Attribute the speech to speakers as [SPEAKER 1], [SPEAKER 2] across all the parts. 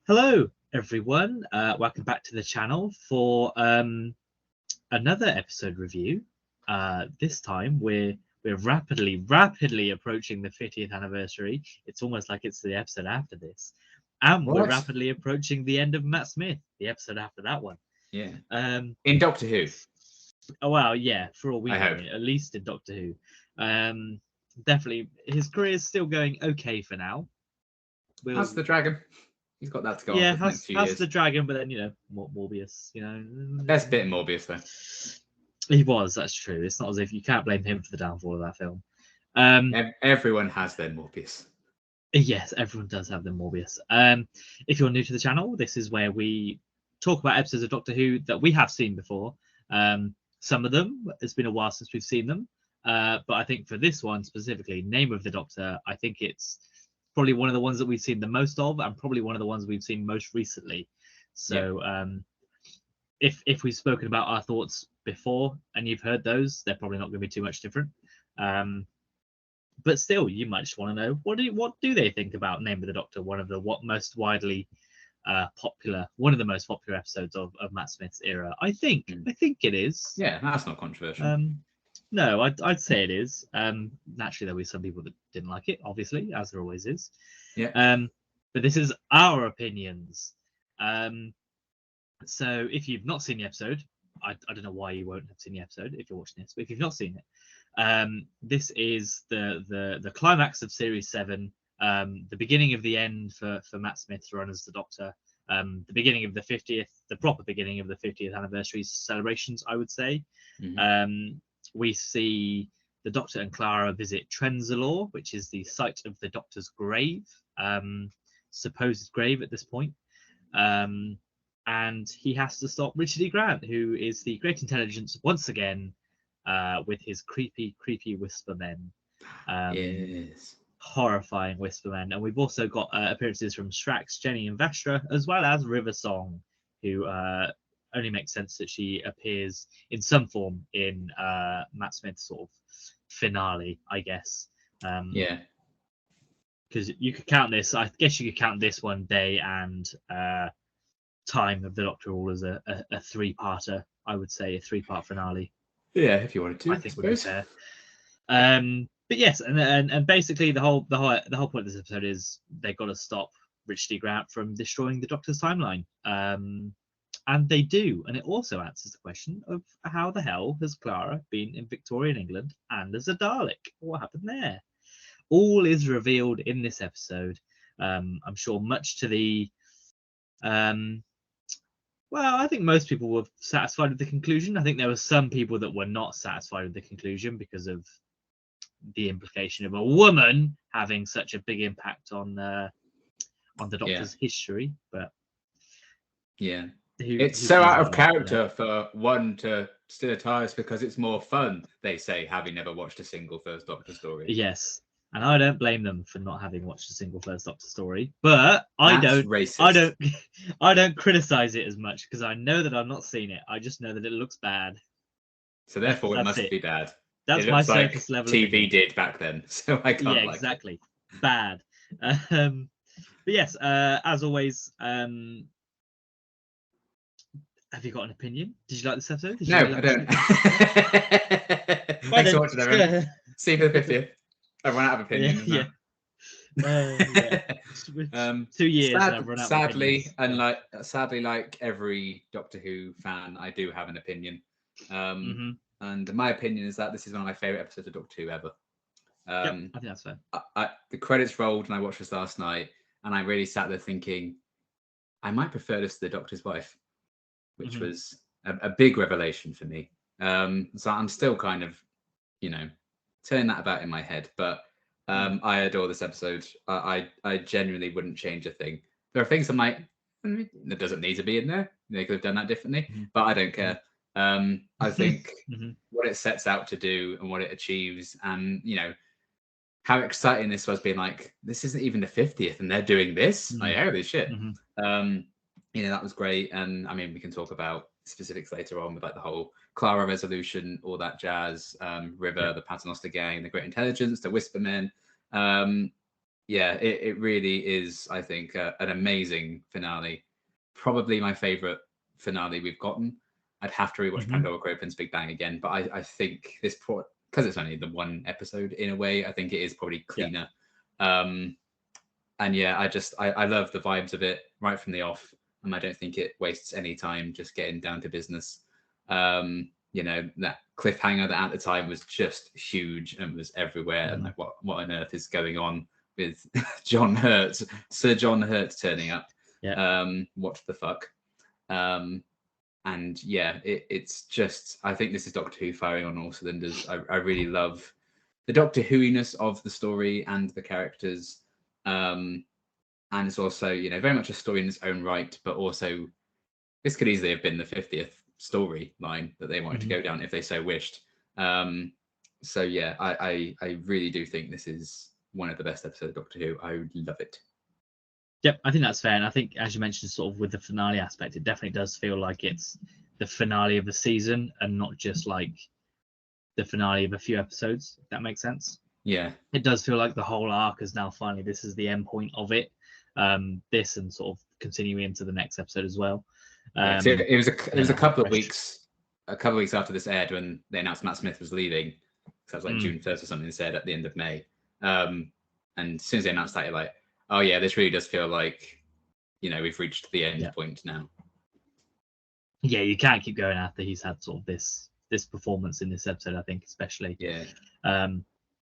[SPEAKER 1] Hello, everyone. Welcome back to the channel for another episode review. This time we're rapidly approaching the 50th anniversary. It's almost like it's the episode after this, and we're
[SPEAKER 2] What?
[SPEAKER 1] rapidly approaching the end of Matt Smith, the episode after that one.
[SPEAKER 2] Yeah.
[SPEAKER 1] Um,
[SPEAKER 2] In Doctor Who.
[SPEAKER 1] oh well, yeah. For all we
[SPEAKER 2] I
[SPEAKER 1] know,
[SPEAKER 2] hope.
[SPEAKER 1] at least in Doctor Who. Definitely, his career is still going okay for now.
[SPEAKER 2] How's the dragon? He's got that to go on
[SPEAKER 1] Yeah,
[SPEAKER 2] for the next few
[SPEAKER 1] has
[SPEAKER 2] years.
[SPEAKER 1] the dragon, but then Morbius,
[SPEAKER 2] Best bit in Morbius, though.
[SPEAKER 1] He was. That's true. It's not as if you can't blame him for the downfall of that film.
[SPEAKER 2] Everyone has their Morbius.
[SPEAKER 1] Yes, everyone does have their Morbius. If you're new to the channel, this is where we talk about episodes of Doctor Who that we have seen before. Some of them, it's been a while since we've seen them, but I think for this one specifically, Name of the Doctor, I think it's probably one of the ones that we've seen the most of, and probably one of the ones we've seen most recently. So, if we've spoken about our thoughts before and you've heard those, they're probably not going to be too much different. But still, you might just want to know what do they think about Name of the Doctor, one of the most widely popular, one of the most popular episodes of Matt Smith's era. I think it is.
[SPEAKER 2] Yeah, that's not controversial.
[SPEAKER 1] No, I'd say it is. Naturally, there'll be some people that didn't like it, obviously, as there always is.
[SPEAKER 2] Yeah.
[SPEAKER 1] But this is our opinions. So if you've not seen the episode, I don't know why you won't have seen the episode if you're watching this, but if you've not seen it, this is the climax of Series 7, the beginning of the end for Matt Smith's run as the Doctor, the beginning of the 50th, the proper beginning of the 50th anniversary celebrations, I would say. We see the Doctor and Clara visit Trenzalore, which is the site of the Doctor's grave, supposed grave at this point. And he has to stop Richard E. Grant, who is the Great Intelligence once again, with his creepy Whispermen.
[SPEAKER 2] Yes.
[SPEAKER 1] Horrifying Whispermen. And we've also got appearances from Strax, Jenny, and Vastra, as well as River Song, who only makes sense that she appears in some form in Matt Smith's sort of finale, I guess.
[SPEAKER 2] Yeah.
[SPEAKER 1] Because you could count this, I guess you could count this one day and Time of the Doctor all as a three-parter. I would say a three-part finale.
[SPEAKER 2] Yeah, if you wanted to,
[SPEAKER 1] I think would be fair. But yes, and basically the whole point of this episode is they've got to stop Richard E. Grant from destroying the Doctor's timeline. And they do, and it also answers the question of how the hell has Clara been in Victorian England and as a Dalek? What happened there? All is revealed in this episode. I'm sure much to the well, I think most people were satisfied with the conclusion. I think there were some people that were not satisfied with the conclusion because of the implication of a woman having such a big impact on the Doctor's history. But
[SPEAKER 2] yeah, it's so out of character for one to steal a TARDIS because it's more fun. They say, having never watched a single First Doctor story.
[SPEAKER 1] Yes. And I don't blame them for not having watched a single First Doctor story, but I don't criticize it as much because I know that I've not seen it. I just know that it looks bad.
[SPEAKER 2] So therefore, it must be bad.
[SPEAKER 1] That's my surface level.
[SPEAKER 2] TV did back then, so I can't.
[SPEAKER 1] Yeah, exactly. Bad. But yes, as always, have you got an opinion? Did you like this episode?
[SPEAKER 2] No, I don't. Thanks for watching, everyone. See you for the 50th. Everyone out of opinions now.
[SPEAKER 1] 2 years.
[SPEAKER 2] Sadly, like every Doctor Who fan, I do have an opinion. And my opinion is that this is one of my favorite episodes of Doctor Who ever.
[SPEAKER 1] I think that's fair.
[SPEAKER 2] The credits rolled, and I watched this last night, and I really sat there thinking, I might prefer this to The Doctor's Wife, which was a big revelation for me. So I'm still kind of, turning that about in my head, but I adore this episode. I genuinely wouldn't change a thing. There are things I'm like, that doesn't need to be in there. They could have done that differently, but I don't care. I think what it sets out to do and what it achieves, and how exciting this was, being like, this isn't even the 50th and they're doing this. Like, holy shit. That was great. And I mean, we can talk about specifics later on with like the whole Clara resolution, all that jazz, River, the Paternoster Gang, the Great Intelligence, the Whispermen. yeah, it really is, I think, an amazing finale. Probably my favorite finale we've gotten. I'd have to rewatch
[SPEAKER 1] Hmm.
[SPEAKER 2] Pandora Opens Big Bang again, but I think this, because it's only the one episode in a way, I think it is probably
[SPEAKER 1] Yeah.
[SPEAKER 2] cleaner. And yeah, I love the vibes of it right from the off, and I don't think it wastes any time just getting down to business. That cliffhanger that at the time was just huge and was everywhere, and like what on earth is going on with Sir John Hurt turning up?
[SPEAKER 1] Yeah.
[SPEAKER 2] What the fuck? And yeah, it's just, I think this is Doctor Who firing on all cylinders. I really love the Doctor Who-iness of the story and the characters. And it's also, very much a story in its own right, but also this could easily have been the 50th storyline that they wanted to go down if they so wished. So yeah, I really do think this is one of the best episodes of Doctor Who. I would love it.
[SPEAKER 1] Yep, I think that's fair. And I think, as you mentioned, sort of with the finale aspect, it definitely does feel like it's the finale of the season and not just like the finale of a few episodes, if that makes sense.
[SPEAKER 2] Yeah.
[SPEAKER 1] It does feel like the whole arc is now finally, this is the end point of it. This and sort of continuing into the next episode as well.
[SPEAKER 2] It was a couple of weeks after this aired when they announced Matt Smith was leaving. So that was like June 1st or something, said at the end of May. And as soon as they announced that, you're like, oh yeah, this really does feel like, we've reached the end point now.
[SPEAKER 1] Yeah, you can't keep going after he's had sort of this performance in this episode, I think, especially.
[SPEAKER 2] Yeah.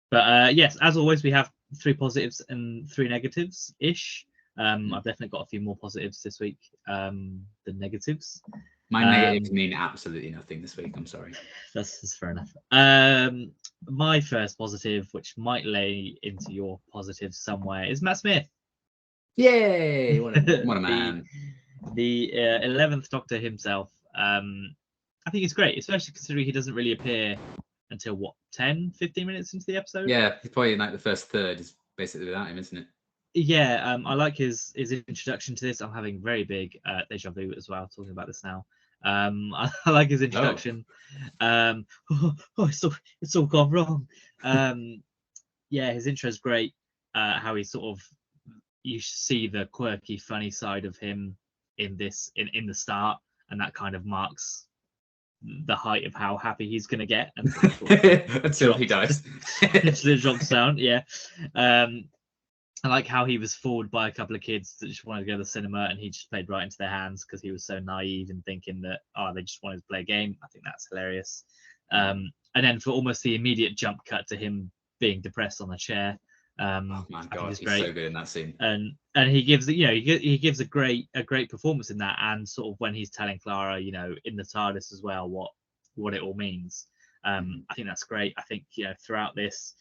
[SPEAKER 1] But yes, as always, we have 3 positives and 3 negatives ish. I've definitely got a few more positives this week than negatives.
[SPEAKER 2] My negatives mean absolutely nothing this week. I'm sorry.
[SPEAKER 1] That's fair enough. My first positive, which might lay into your positives somewhere, is Matt Smith.
[SPEAKER 2] Yay! What a man.
[SPEAKER 1] The 11th Doctor himself. I think it's great, especially considering he doesn't really appear until 10, 15 minutes into the episode.
[SPEAKER 2] Yeah, he's probably like the first third is basically without him, isn't it?
[SPEAKER 1] Yeah, I like his introduction to this. I'm having very big deja vu as well, talking about this now. I like his introduction. It's all gone wrong. Yeah, his intro is great. How he sort of, you see the quirky, funny side of him in the start, and that kind of marks the height of how happy he's going to get
[SPEAKER 2] until he dies.
[SPEAKER 1] Until it drops down. Yeah. I like how he was fooled by a couple of kids that just wanted to go to the cinema, and he just played right into their hands because he was so naive and thinking that they just wanted to play a game. I think that's hilarious. And then for almost the immediate jump cut to him being depressed on a chair.
[SPEAKER 2] Oh my God, he's so good in that scene.
[SPEAKER 1] And he gives he gives a great performance in that, and sort of when he's telling Clara, in the TARDIS as well, what it all means. I think that's great. I think throughout this,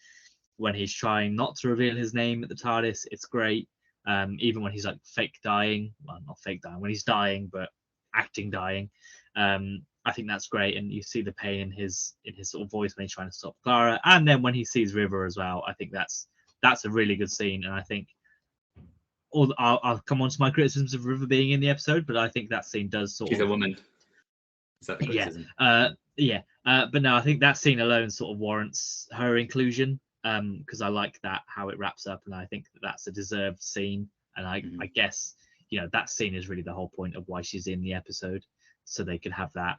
[SPEAKER 1] when he's trying not to reveal his name at the TARDIS, it's great. Even when he's like fake dying, well, not fake dying, when he's dying but acting dying, I think that's great. And you see the pain in his sort of voice when he's trying to stop Clara, and then when he sees River as well. I think that's a really good scene, and I think I'll come on to my criticisms of River being in the episode, but I think that scene does sort of.
[SPEAKER 2] She's a woman. Is that the criticism?
[SPEAKER 1] Yeah. But no, I think that scene alone sort of warrants her inclusion. Because I like that how it wraps up, and I think that's a deserved scene. And I guess that scene is really the whole point of why she's in the episode, so they could have that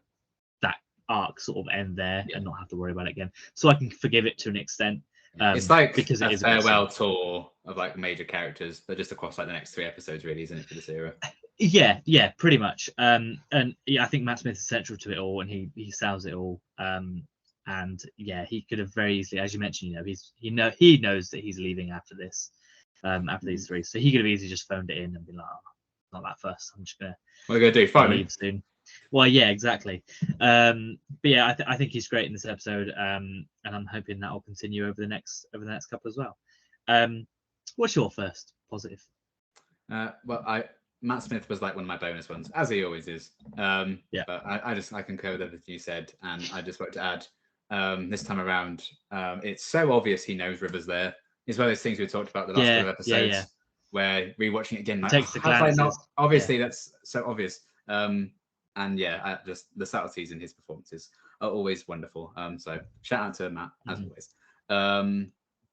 [SPEAKER 1] arc sort of end there and not have to worry about it again. So I can forgive it to an extent.
[SPEAKER 2] It's like
[SPEAKER 1] because
[SPEAKER 2] a farewell tour of like major characters, but just across like the next 3 episodes, really, isn't it, for this era?
[SPEAKER 1] Yeah, pretty much. And yeah, I think Matt Smith is central to it all, and he sells it all. And yeah, he could have very easily, as you mentioned, he knows that he's leaving after this, after these 3, so he could have easily just phoned it in and been like, not that first. I'm just gonna.
[SPEAKER 2] What are you gonna do? Fine.
[SPEAKER 1] Leave soon. Well, yeah, exactly. But yeah, I think he's great in this episode, and I'm hoping that will continue over the next couple as well. What's your first positive?
[SPEAKER 2] Well, Matt Smith was like one of my bonus ones, as he always is.
[SPEAKER 1] Yeah.
[SPEAKER 2] But I concur with everything you said, and I just want to add, this time around, it's so obvious he knows River's there. It's one of those things we talked about the last couple of episodes, where rewatching it again, like,
[SPEAKER 1] takes the glances.
[SPEAKER 2] Obviously, that's so obvious. And yeah, just the subtleties in his performances are always wonderful. So shout out to Matt as always.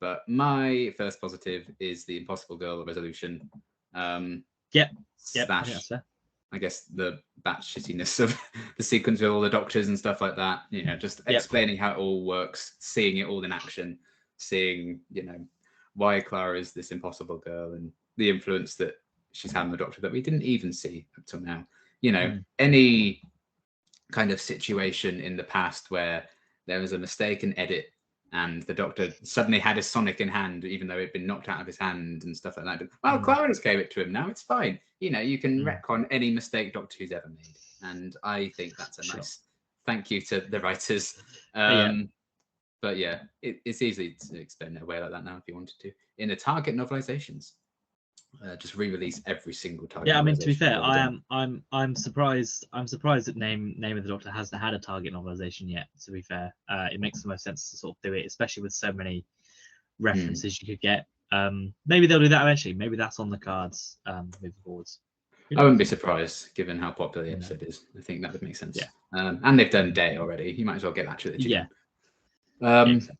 [SPEAKER 2] But my first positive is the Impossible Girl resolution.
[SPEAKER 1] Yep, I think
[SPEAKER 2] Slash,
[SPEAKER 1] that's fair.
[SPEAKER 2] I guess the batshittiness of the sequence with all the doctors and stuff like that. You know, just explaining how it all works, seeing it all in action, seeing, you know, why Clara is this impossible girl and the influence that she's had on the Doctor that we didn't even see up till now. You know, any kind of situation in the past where there was a mistaken edit and the Doctor suddenly had his Sonic in hand, even though it'd been knocked out of his hand and stuff like that. But, well, Clara just gave it to him now. It's fine. You know, you can retcon any mistake Doctor Who's ever made. And I think that's a nice thank you to the writers. But yeah, it's easy to explain it away like that now if you wanted to. In the Target novelizations, just re-release every single Target.
[SPEAKER 1] Yeah, I mean, to be fair, I'm surprised. I'm surprised that Name of the Doctor hasn't had a Target novelization yet. To be fair, it makes the most sense to sort of do it, especially with so many references you could get. Maybe they'll do that eventually. Maybe that's on the cards moving forwards.
[SPEAKER 2] I wouldn't be surprised given how popular the episode is. I think that would make sense. Yeah. And they've done Day already. You might as well get that to the tune.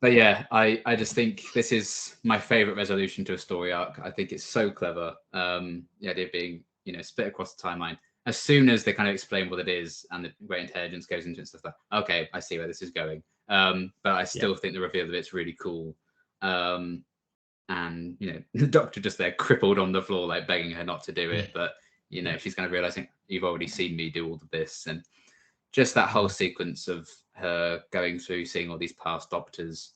[SPEAKER 2] But yeah, I just think this is my favorite resolution to a story arc. I think it's so clever. The idea of being, you know, split across the timeline. As soon as they kind of explain what it is and the great intelligence goes into it and stuff like, okay, I see where this is going. But I still think the reveal of it's really cool. And you know, the Doctor just there crippled on the floor, like begging her not to do it. But you know, she's kind of realizing you've already seen me do all of this, and just that whole sequence of her going through, seeing all these past Doctors.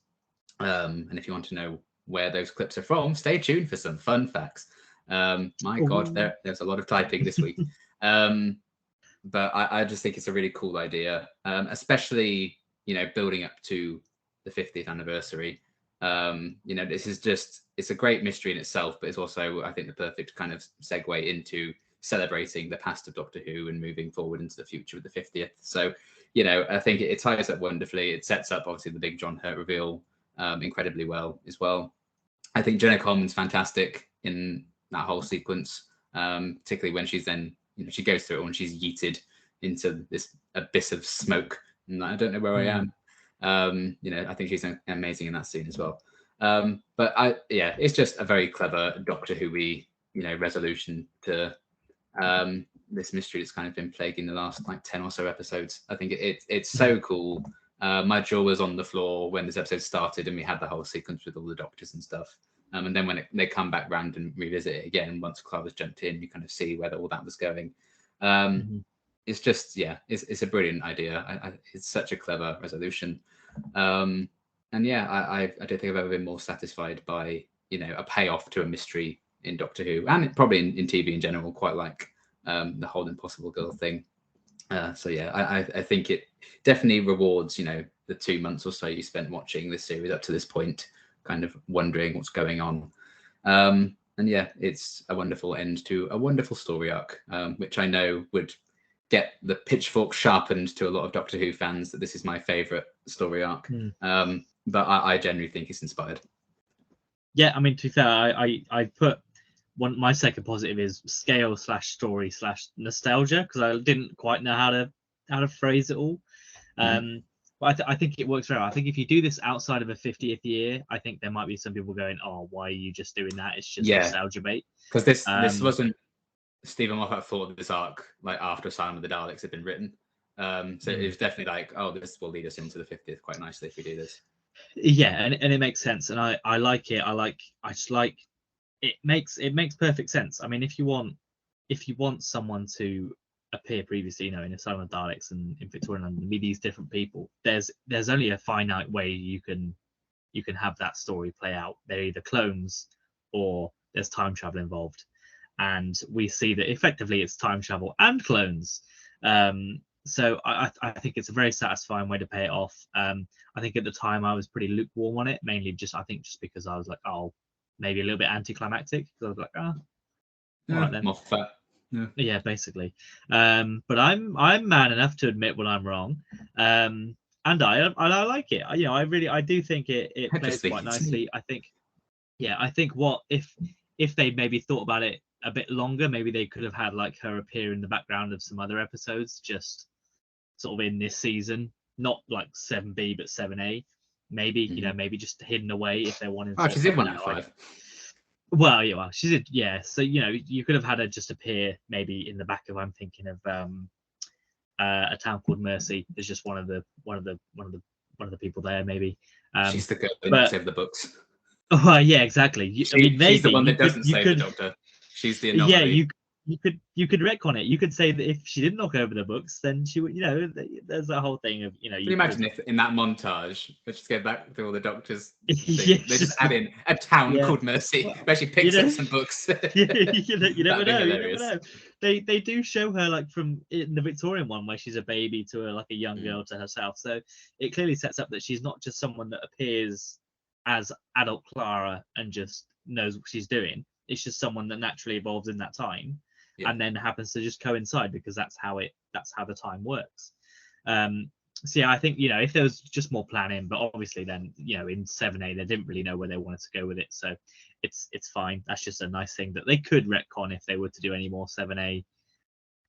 [SPEAKER 2] And if you want to know where those clips are from, stay tuned for some fun facts. My God, there's a lot of typing this week. But I just think it's a really cool idea, especially, you know, building up to the 50th anniversary. You know, this is just, it's a great mystery in itself, but it's also, I think, the perfect kind of segue into celebrating the past of Doctor Who and moving forward into the future with the 50th. So, you know, I think it ties up wonderfully. It sets up, obviously, the big John Hurt reveal incredibly well as well. I think Jenna Coleman's fantastic in that whole sequence, particularly when she's then, you know, she goes through it when she's yeeted into this abyss of smoke. And I don't know where I am. You know, I think she's amazing in that scene as well. But it's just a very clever Doctor Who-y, you know, resolution to this mystery that's kind of been plaguing the last like 10 or so episodes. I think it's so cool. My jaw was on the floor when this episode started and we had the whole sequence with all the Doctors and stuff. And then when they come back round and revisit it again, once Clara's jumped in, you kind of see where all that was going. It's just, it's a brilliant idea. It's such a clever resolution. And yeah, I don't think I've ever been more satisfied by, you know, a payoff to a mystery in Doctor Who, and probably in TV in general, quite like the whole Impossible Girl thing. So yeah, I think it definitely rewards, you know, the 2 months or so you spent watching this series up to this point, kind of wondering what's going on. And yeah, it's a wonderful end to a wonderful story arc, which I know would get the pitchfork sharpened to a lot of Doctor Who fans that this is my favorite story arc. But I genuinely think it's inspired.
[SPEAKER 1] Yeah, I mean, to be fair, I put my second positive is scale / story / nostalgia, because I didn't quite know how to phrase it all. But I think it works very well. I think if you do this outside of a 50th year, I think there might be some people going, "Oh, why are you just doing that? It's just nostalgia bait."
[SPEAKER 2] Because this wasn't Stephen Moffat thought of this arc like after Asylum of the Daleks had been written. So it was definitely like, oh, this will lead us into the 50th quite nicely if we do this.
[SPEAKER 1] Yeah, and it makes sense, and I like it. I just like it makes perfect sense. I mean, if you want someone to appear previously, you know, in Asylum of the Daleks and in Victorian London, be these different people, there's only a finite way you can have that story play out. They're either clones or there's time travel involved, and we see that effectively it's time travel and clones. So I think it's a very satisfying way to pay it off. I think at the time I was pretty lukewarm on it, mainly just because I was like, oh, maybe a little bit anticlimactic, because I was like, all right then.
[SPEAKER 2] Moffat.
[SPEAKER 1] Yeah, basically. But I'm man enough to admit when I'm wrong. And I like it. You know, I do think it plays quite nicely. I think what if they maybe thought about it a bit longer, maybe they could have had like her appear in the background of some other episodes, just sort of in this season, not like 7B but 7A. maybe you know, maybe just hidden away if they wanted.
[SPEAKER 2] Oh,
[SPEAKER 1] to
[SPEAKER 2] she's in
[SPEAKER 1] take
[SPEAKER 2] one
[SPEAKER 1] that
[SPEAKER 2] in
[SPEAKER 1] way.
[SPEAKER 2] 5.
[SPEAKER 1] Well, yeah, she's in, yeah. So you know, you could have had her just appear maybe in the back of. I'm thinking of A Town Called Mercy. There's just one of the people there, maybe.
[SPEAKER 2] She's the girl who
[SPEAKER 1] but
[SPEAKER 2] knocks over the books.
[SPEAKER 1] oh yeah, exactly. I mean, maybe
[SPEAKER 2] she's the one that doesn't
[SPEAKER 1] you
[SPEAKER 2] save
[SPEAKER 1] could,
[SPEAKER 2] the Doctor. She's the
[SPEAKER 1] yeah,
[SPEAKER 2] anomaly.
[SPEAKER 1] you could retcon it. You could say that if she didn't knock over the books, then she would, you know, there's that whole thing of, you know,
[SPEAKER 2] Can you imagine if in that montage, let's just get back to all the Doctors thing,
[SPEAKER 1] yeah,
[SPEAKER 2] they just add in A Town
[SPEAKER 1] yeah.
[SPEAKER 2] Called Mercy,
[SPEAKER 1] Well,
[SPEAKER 2] where she picks up some books.
[SPEAKER 1] you never
[SPEAKER 2] That'd be
[SPEAKER 1] know. You
[SPEAKER 2] hilarious.
[SPEAKER 1] never know. They do show her like from in the Victorian one where she's a baby to like a young girl to herself. So it clearly sets up that she's not just someone that appears as adult Clara and just knows what she's doing. It's just someone that naturally evolves in that time, and then happens to just coincide because that's how the time works. So yeah, I think, you know, if there was just more planning, but obviously then, you know, in 7A they didn't really know where they wanted to go with it, so it's fine. That's just a nice thing that they could retcon if they were to do any more 7A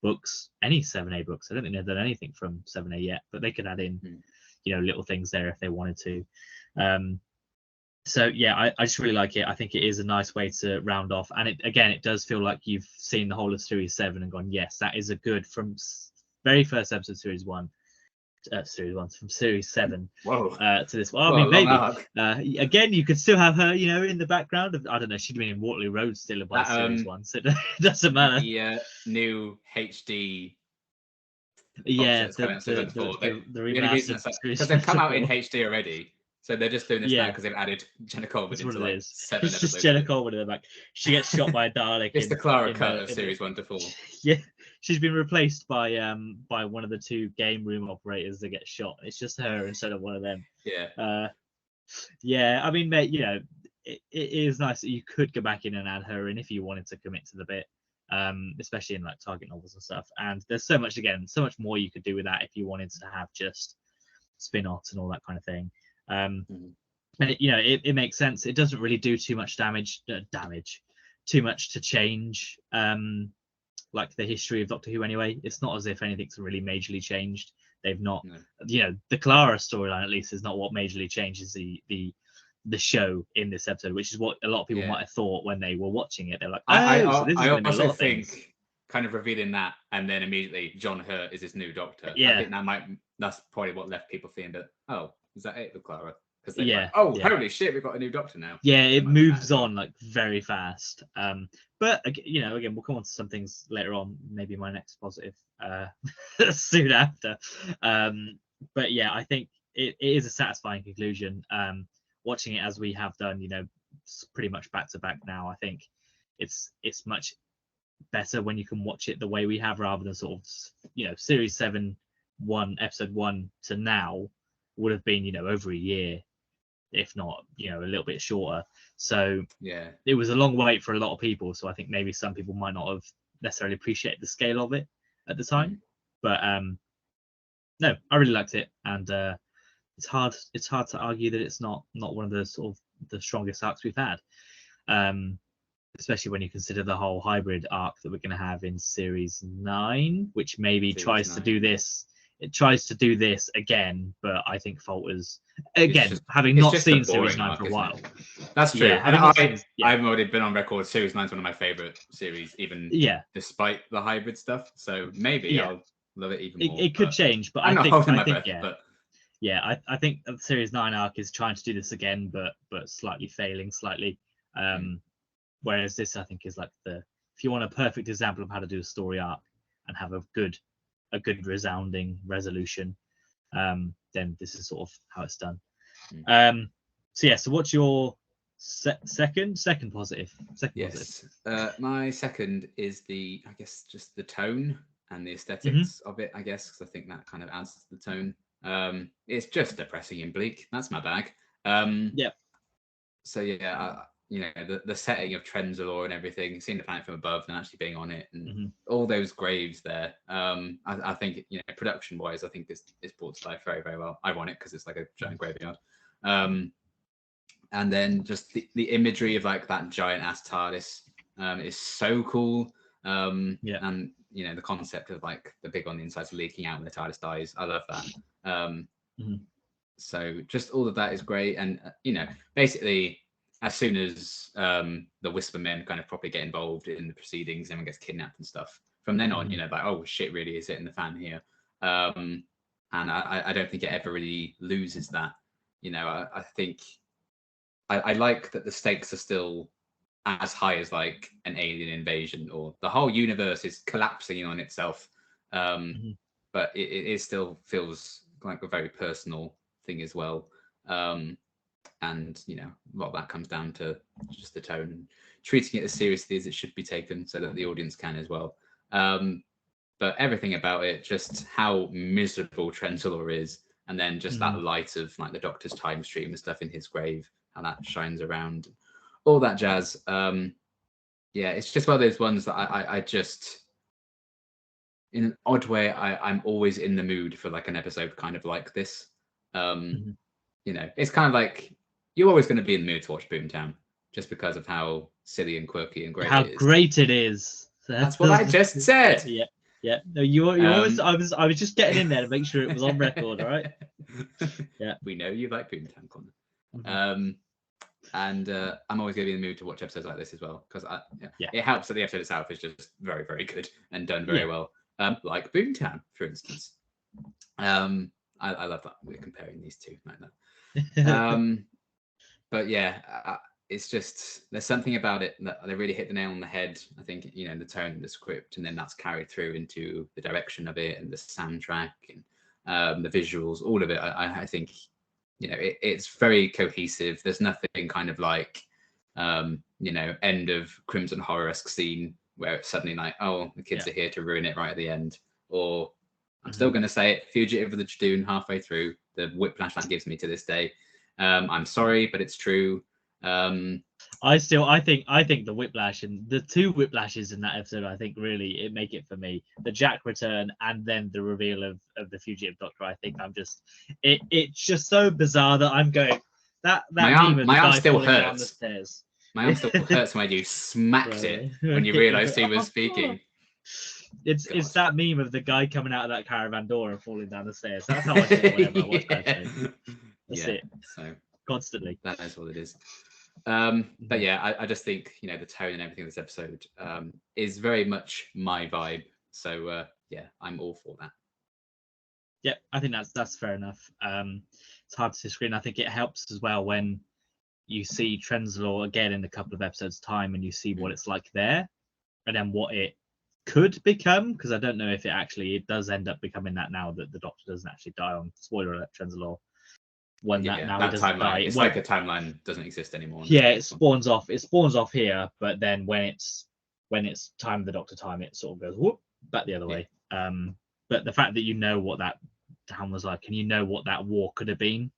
[SPEAKER 1] books, any 7A books. I don't think they've done anything from 7A yet, but they could add in, you know, little things there if they wanted to. So yeah, I just really like it. I think it is a nice way to round off, and it does feel like you've seen the whole of Series 7 and gone, yes, that is a good from very first episode Series 1. From Series 7 to this one. I mean, maybe again, you could still have her, you know, in the background of, I don't know, she'd been in Waterloo Road still by Series 1, so it doesn't matter.
[SPEAKER 2] The new HD.
[SPEAKER 1] Yeah,
[SPEAKER 2] the
[SPEAKER 1] remastered,
[SPEAKER 2] because they've come out in HD already, so they're just doing this now because they've added Jenna Coleman into like 7
[SPEAKER 1] episodes. It's just Jenna Coleman in the back. She gets shot by a Dalek.
[SPEAKER 2] It's the Clara cut of Series 1 to 4.
[SPEAKER 1] Yeah, she's been replaced by one of the 2 game room operators that get shot. It's just her instead of one of them. Yeah. I mean, mate, you know, it is nice that you could go back in and add her in if you wanted to commit to the bit, especially in like Target novels and stuff. And there's so much more you could do with that if you wanted to have just spin-offs and all that kind of thing. And it makes sense. It doesn't really do too much too much to change like the history of Doctor Who anyway. It's not as if anything's really majorly changed. They've not, you know, the Clara storyline at least is not what majorly changes the show in this episode, which is what a lot of people might have thought when they were watching it. They're like, I also
[SPEAKER 2] think kind of revealing that and then immediately John Hurt is his new Doctor. I think that's probably what left people feeling that, oh, is that it with Clara? Because holy shit, we've got a new Doctor now.
[SPEAKER 1] Yeah, it moves on like very fast. But you know, again, we'll come on to some things later on, maybe my next positive soon after. But yeah, I think it is a satisfying conclusion. Watching it as we have done, you know, pretty much back to back now, I think it's much better when you can watch it the way we have, rather than sort of, you know, Series 7 episode 1 to now would have been, you know, over a year, if not, you know, a little bit shorter. So
[SPEAKER 2] yeah,
[SPEAKER 1] it was a long wait for a lot of people. So I think maybe some people might not have necessarily appreciated the scale of it at the time. But no, I really liked it, and it's hard to argue that it's not one of the sort of the strongest arcs we've had, especially when you consider the whole hybrid arc that we're going to have in Series 9, which maybe tries to do this. It tries to do this again, but I think falters again, having not seen Series 9 for a while.
[SPEAKER 2] That's true. Yeah, and I've already been on record. Series 9 is one of my favorite series, even despite the hybrid stuff. So maybe I'll love it even more.
[SPEAKER 1] It could change, but
[SPEAKER 2] I'm not holding my breath.
[SPEAKER 1] I think the Series 9 arc is trying to do this again, but slightly failing slightly. Whereas this, I think, is like if you want a perfect example of how to do a story arc and have a good resounding resolution, then this is sort of how it's done. So what's your second positive?
[SPEAKER 2] Positive. My second is I guess just the tone and the aesthetics of it, I guess, because I think that kind of adds to the tone. It's just depressing and bleak. That's my bag. So you know, the setting of Trenzalore and everything, seeing the planet from above and actually being on it, and all those graves there. I think, you know, production wise, I think this brought to life very, very well. Ironic because it's like a giant graveyard. And then just the imagery of like that giant ass TARDIS is so cool. And you know, the concept of like the big on the inside leaking out when the TARDIS dies. I love that. So just all of that is great, and basically as soon as the Whisper Men kind of properly get involved in the proceedings, everyone gets kidnapped and stuff. From then on, like, oh shit, really is hitting the fan here. And I don't think it ever really loses that. I think I like that the stakes are still as high as like an alien invasion, or the whole universe is collapsing in on itself. But it still feels like a very personal thing as well. And a lot of that comes down to just the tone and treating it as seriously as it should be taken, so that the audience can as well. But everything about it, just how miserable Trenzalore is, and then just that light of like the Doctor's time stream and stuff in his grave, how that shines around, all that jazz. It's just one of those ones that I just, in an odd way, I'm always in the mood for like an episode kind of like this. It's kind of like you're always going to be in the mood to watch Boomtown, just because of how silly and quirky and great
[SPEAKER 1] how
[SPEAKER 2] it is.
[SPEAKER 1] great it is.
[SPEAKER 2] That's what I just said.
[SPEAKER 1] Yeah. No, you always. I was just getting in there to make sure it was on record. All right. Yeah.
[SPEAKER 2] We know you like Boomtown, Connor. And I'm always going to be in the mood to watch episodes like this as well, because it helps that the episode itself is just very, very good and done very well. Like Boomtown, for instance. I love that we're comparing these two like that. But it's just, there's something about it that they really hit the nail on the head. I think, the tone of the script, and then that's carried through into the direction of it and the soundtrack and the visuals, all of it. I think, it's very cohesive. There's nothing kind of like, end of Crimson Horror-esque scene where it's suddenly like, oh, the kids are here to ruin it right at the end. Or I'm still going to say it, Fugitive of the Jadoon halfway through, the whiplash that gives me to this day. I'm sorry, but it's true.
[SPEAKER 1] I think the whiplash, and the two whiplashes in that episode, I think really it make it for me. The Jack return and then the reveal of the Fugitive Doctor. I think I'm just it's just so bizarre that I'm going that
[SPEAKER 2] my arm still hurts.
[SPEAKER 1] Down the stairs.
[SPEAKER 2] My arm still hurts when you smacked it when you realised he was speaking.
[SPEAKER 1] It's that meme of the guy coming out of that caravan door and falling down the stairs. That's how I feel whenever I watch that show. That's it. So constantly.
[SPEAKER 2] That is what it is. But I just think the tone and everything of this episode is very much my vibe. So I'm all for that.
[SPEAKER 1] Yeah, I think that's fair enough. It's hard to disagree, and I think it helps as well when you see Trenzalore again in a couple of episodes' time, and you see what it's like there, and then what it could become. Because I don't know if it does end up becoming that now that the Doctor doesn't actually die on, spoiler alert, Trenzalore. When that
[SPEAKER 2] timeline,
[SPEAKER 1] die,
[SPEAKER 2] it's like a timeline doesn't exist anymore.
[SPEAKER 1] Yeah, it spawns off here, but then when it's time of the Doctor time, it sort of goes whoop back the other way. But the fact that what that town was like, and what that war could have been,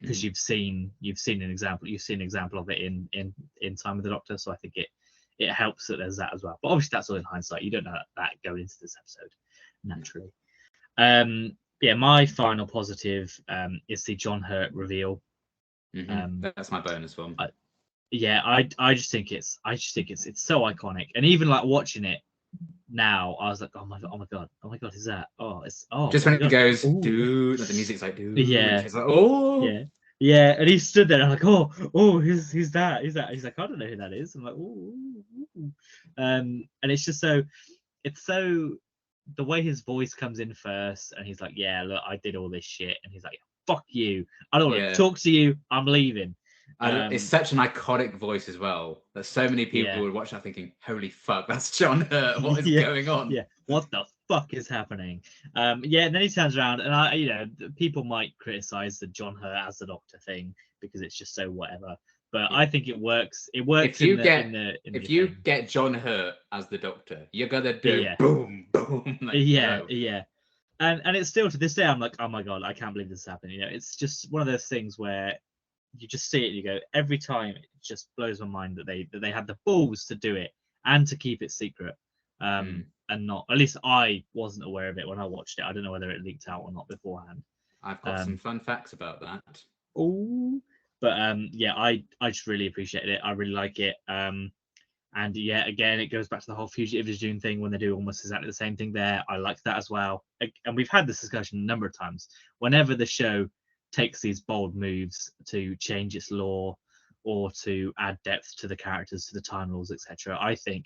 [SPEAKER 1] because you've seen an example of it in Time of the Doctor, so I think it helps that there's that as well. But obviously that's all in hindsight. You don't know that going into this episode, naturally. My final positive is the John Hurt reveal.
[SPEAKER 2] That's my bonus one.
[SPEAKER 1] I just think it's so iconic, and even like watching it now, I was like, oh my god, is that?
[SPEAKER 2] Just when it goes, dude, like the music's like, dude, it's like,
[SPEAKER 1] and he stood there, and I'm like, who's that? He's like, I don't know who that is. I'm like, and it's just so, the way his voice comes in first, and he's like, yeah, look, I did all this shit, and he's like, fuck you, I don't want to talk to you, I'm leaving.
[SPEAKER 2] It's such an iconic voice as well that so many people would watch that thinking, holy fuck, that's John Hurt, what is going on?
[SPEAKER 1] What the fuck is happening? And then he turns around, and people might criticize the John Hurt as the Doctor thing because it's just so whatever, but I think it works. If you
[SPEAKER 2] get John Hurt as the Doctor, you're gonna do boom boom.
[SPEAKER 1] And it's still to this day, I'm like, oh my god, I can't believe this is happening. It's just one of those things where you just see it and you go, every time it just blows my mind that they had the balls to do it and to keep it secret, and not, at least I wasn't aware of it when I watched it. I don't know whether it leaked out or not beforehand.
[SPEAKER 2] I've got some fun facts about that.
[SPEAKER 1] But I just really appreciated it. I really like it. And again, it goes back to the whole Fugitive of Jadoon thing when they do almost exactly the same thing there. I like that as well. And we've had this discussion a number of times. Whenever the show takes these bold moves to change its lore or to add depth to the characters, to the Time Lords, etc. I think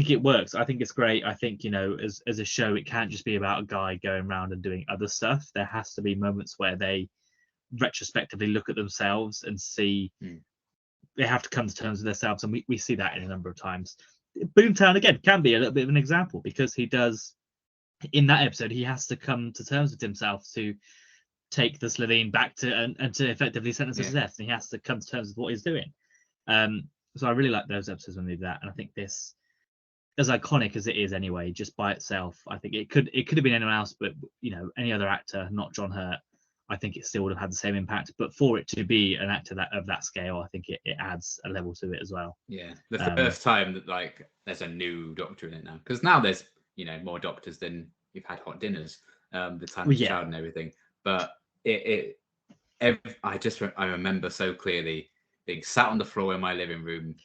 [SPEAKER 1] it works. I think it's great. I think, as a show, it can't just be about a guy going around and doing other stuff. There has to be moments where they retrospectively look at themselves and see they have to come to terms with themselves, and we see that in a number of times. Boomtown again can be a little bit of an example, because he does, in that episode, he has to come to terms with himself to take the Slitheen back to and to effectively sentence him to death, and he has to come to terms with what he's doing. So I really like those episodes when they do that, and I think this, as iconic as it is anyway, just by itself, I think it could have been anyone else, but any other actor, not John Hurt, I think it still would have had the same impact. But for it to be an actor of that scale, I think it adds a level to it as well.
[SPEAKER 2] Yeah, the first time that there's a new Doctor in it now, because now there's more Doctors than you've had hot dinners, the time of child and everything. But I remember so clearly being sat on the floor in my living room,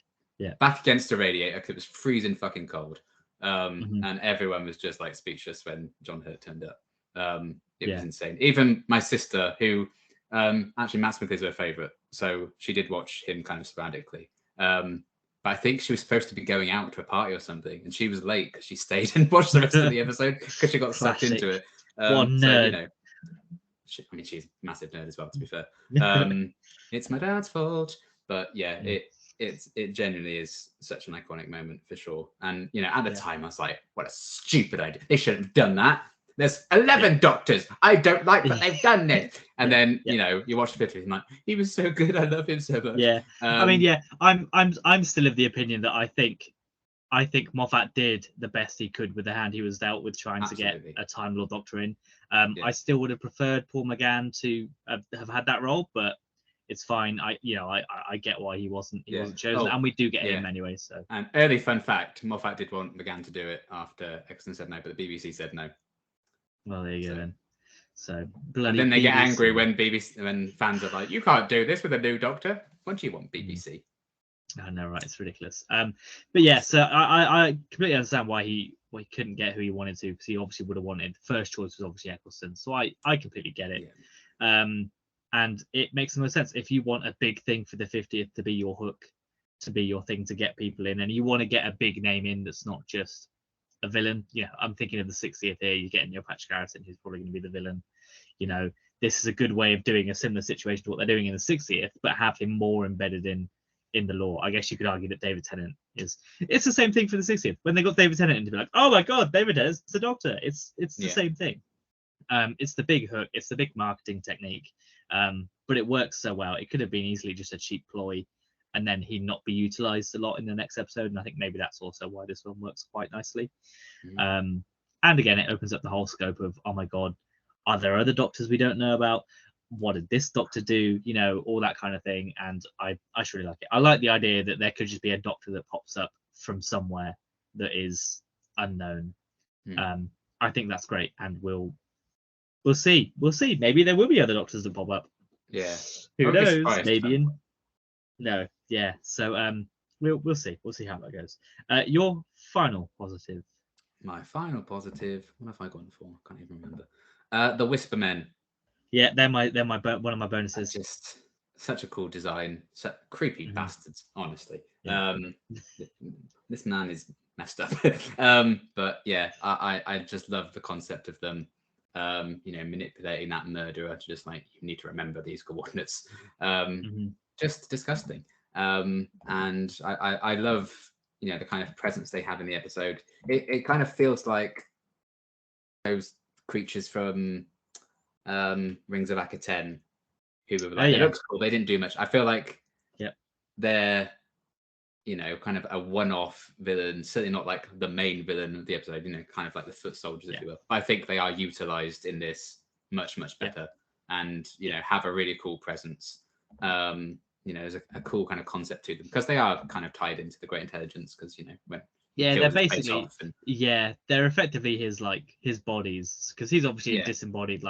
[SPEAKER 2] back against the radiator because it was freezing fucking cold, and everyone was just like speechless when John Hurt turned up. It was insane. Even my sister, who actually Matt Smith is her favorite, so she did watch him kind of sporadically. But I think she was supposed to be going out to a party or something, and she was late because she stayed and watched the rest of the episode because she got sucked into it.
[SPEAKER 1] What nerd.
[SPEAKER 2] So, she's a massive nerd as well, to be fair. It's my dad's fault, but it genuinely is such an iconic moment for sure. And at the time I was like, what a stupid idea, they shouldn't have done that. There's 11 Doctors. I don't like that they've done it. And then you watch the video, and like, he was so good, I love him so much.
[SPEAKER 1] I'm still of the opinion that I think Moffat did the best he could with the hand he was dealt with trying to get a Time Lord Doctor in. I still would have preferred Paul McGann to have had that role, but it's fine. I get why he wasn't chosen, and we do get him anyway. So,
[SPEAKER 2] an early fun fact: Moffat did want McGann to do it after Eccleston said no, but the BBC said no.
[SPEAKER 1] Well, there you go then. So
[SPEAKER 2] bloody. And then they get angry when fans are like, "You can't do this with a new Doctor." What do you want, BBC?
[SPEAKER 1] I know, right? It's ridiculous. But yeah, so I completely understand why he couldn't get who he wanted to, because he obviously would have wanted, first choice was obviously Eccleston. So I completely get it. And it makes the most sense if you want a big thing for the 50th to be your hook, to be your thing to get people in, and you want to get a big name in that's not just a villain. I'm thinking of the 60th here. You're getting Neil Patrick Harrison, who's probably going to be the villain. This is a good way of doing a similar situation to what they're doing in the 60th, but have him more embedded in the lore. I guess you could argue that David Tennant is. It's the same thing for the 60th. When they got David Tennant in, to be like, oh my god, David Tennant's the Doctor. It's the same thing. It's the big hook. It's the big marketing technique. But it works so well. It could have been easily just a cheap ploy, and then he'd not be utilized a lot in the next episode. And I think maybe that's also why this film works quite nicely. And again, it opens up the whole scope of, oh my god, are there other Doctors we don't know about? What did this Doctor do? All that kind of thing. And I just really like it. I like the idea that there could just be a Doctor that pops up from somewhere that is unknown. I think that's great, and we'll see. Maybe there will be other Doctors that pop up.
[SPEAKER 2] Yeah.
[SPEAKER 1] Who knows? Maybe no. Yeah. So we'll see. We'll see how that goes. Your final positive.
[SPEAKER 2] My final positive. What have I gone for? I can't even remember. The Whispermen.
[SPEAKER 1] Yeah, they're my one of my bonuses.
[SPEAKER 2] Just such a cool design. Creepy bastards, honestly.
[SPEAKER 1] Yeah.
[SPEAKER 2] This man is messed up. But yeah, I just love the concept of them. Manipulating that murderer to just like, you need to remember these coordinates. Just disgusting. And I love the kind of presence they have in the episode. It kind of feels like those creatures from Rings of Akaten, who were like, it looks cool, they didn't do much. I feel like they're kind of a one-off villain, certainly not like the main villain of the episode, kind of like the foot soldiers, if you will. I think they are utilized in this much better, and have a really cool presence. There's a cool kind of concept to them, because they are kind of tied into the Great Intelligence, because when
[SPEAKER 1] they're basically they're effectively his bodies, because he's obviously a disembodied